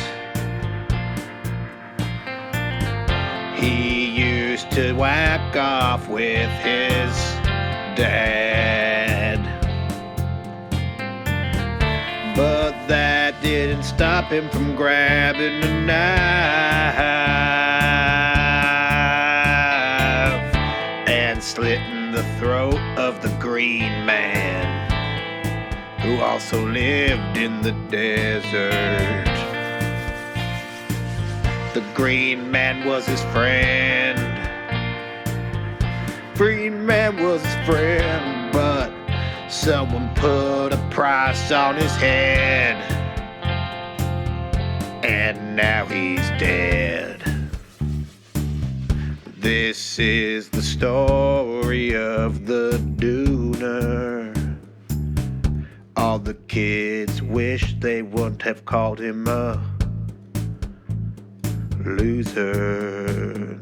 S3: He used to whack off with his dad. But that didn't stop him from grabbing a knife and slitting the throat of the Green Man, who also lived in the desert. The Green Man was his friend. Green Man was his friend, but someone put a price on his head, and now he's dead. This is the story of the Dooner. All the kids wish they wouldn't have called him a loser.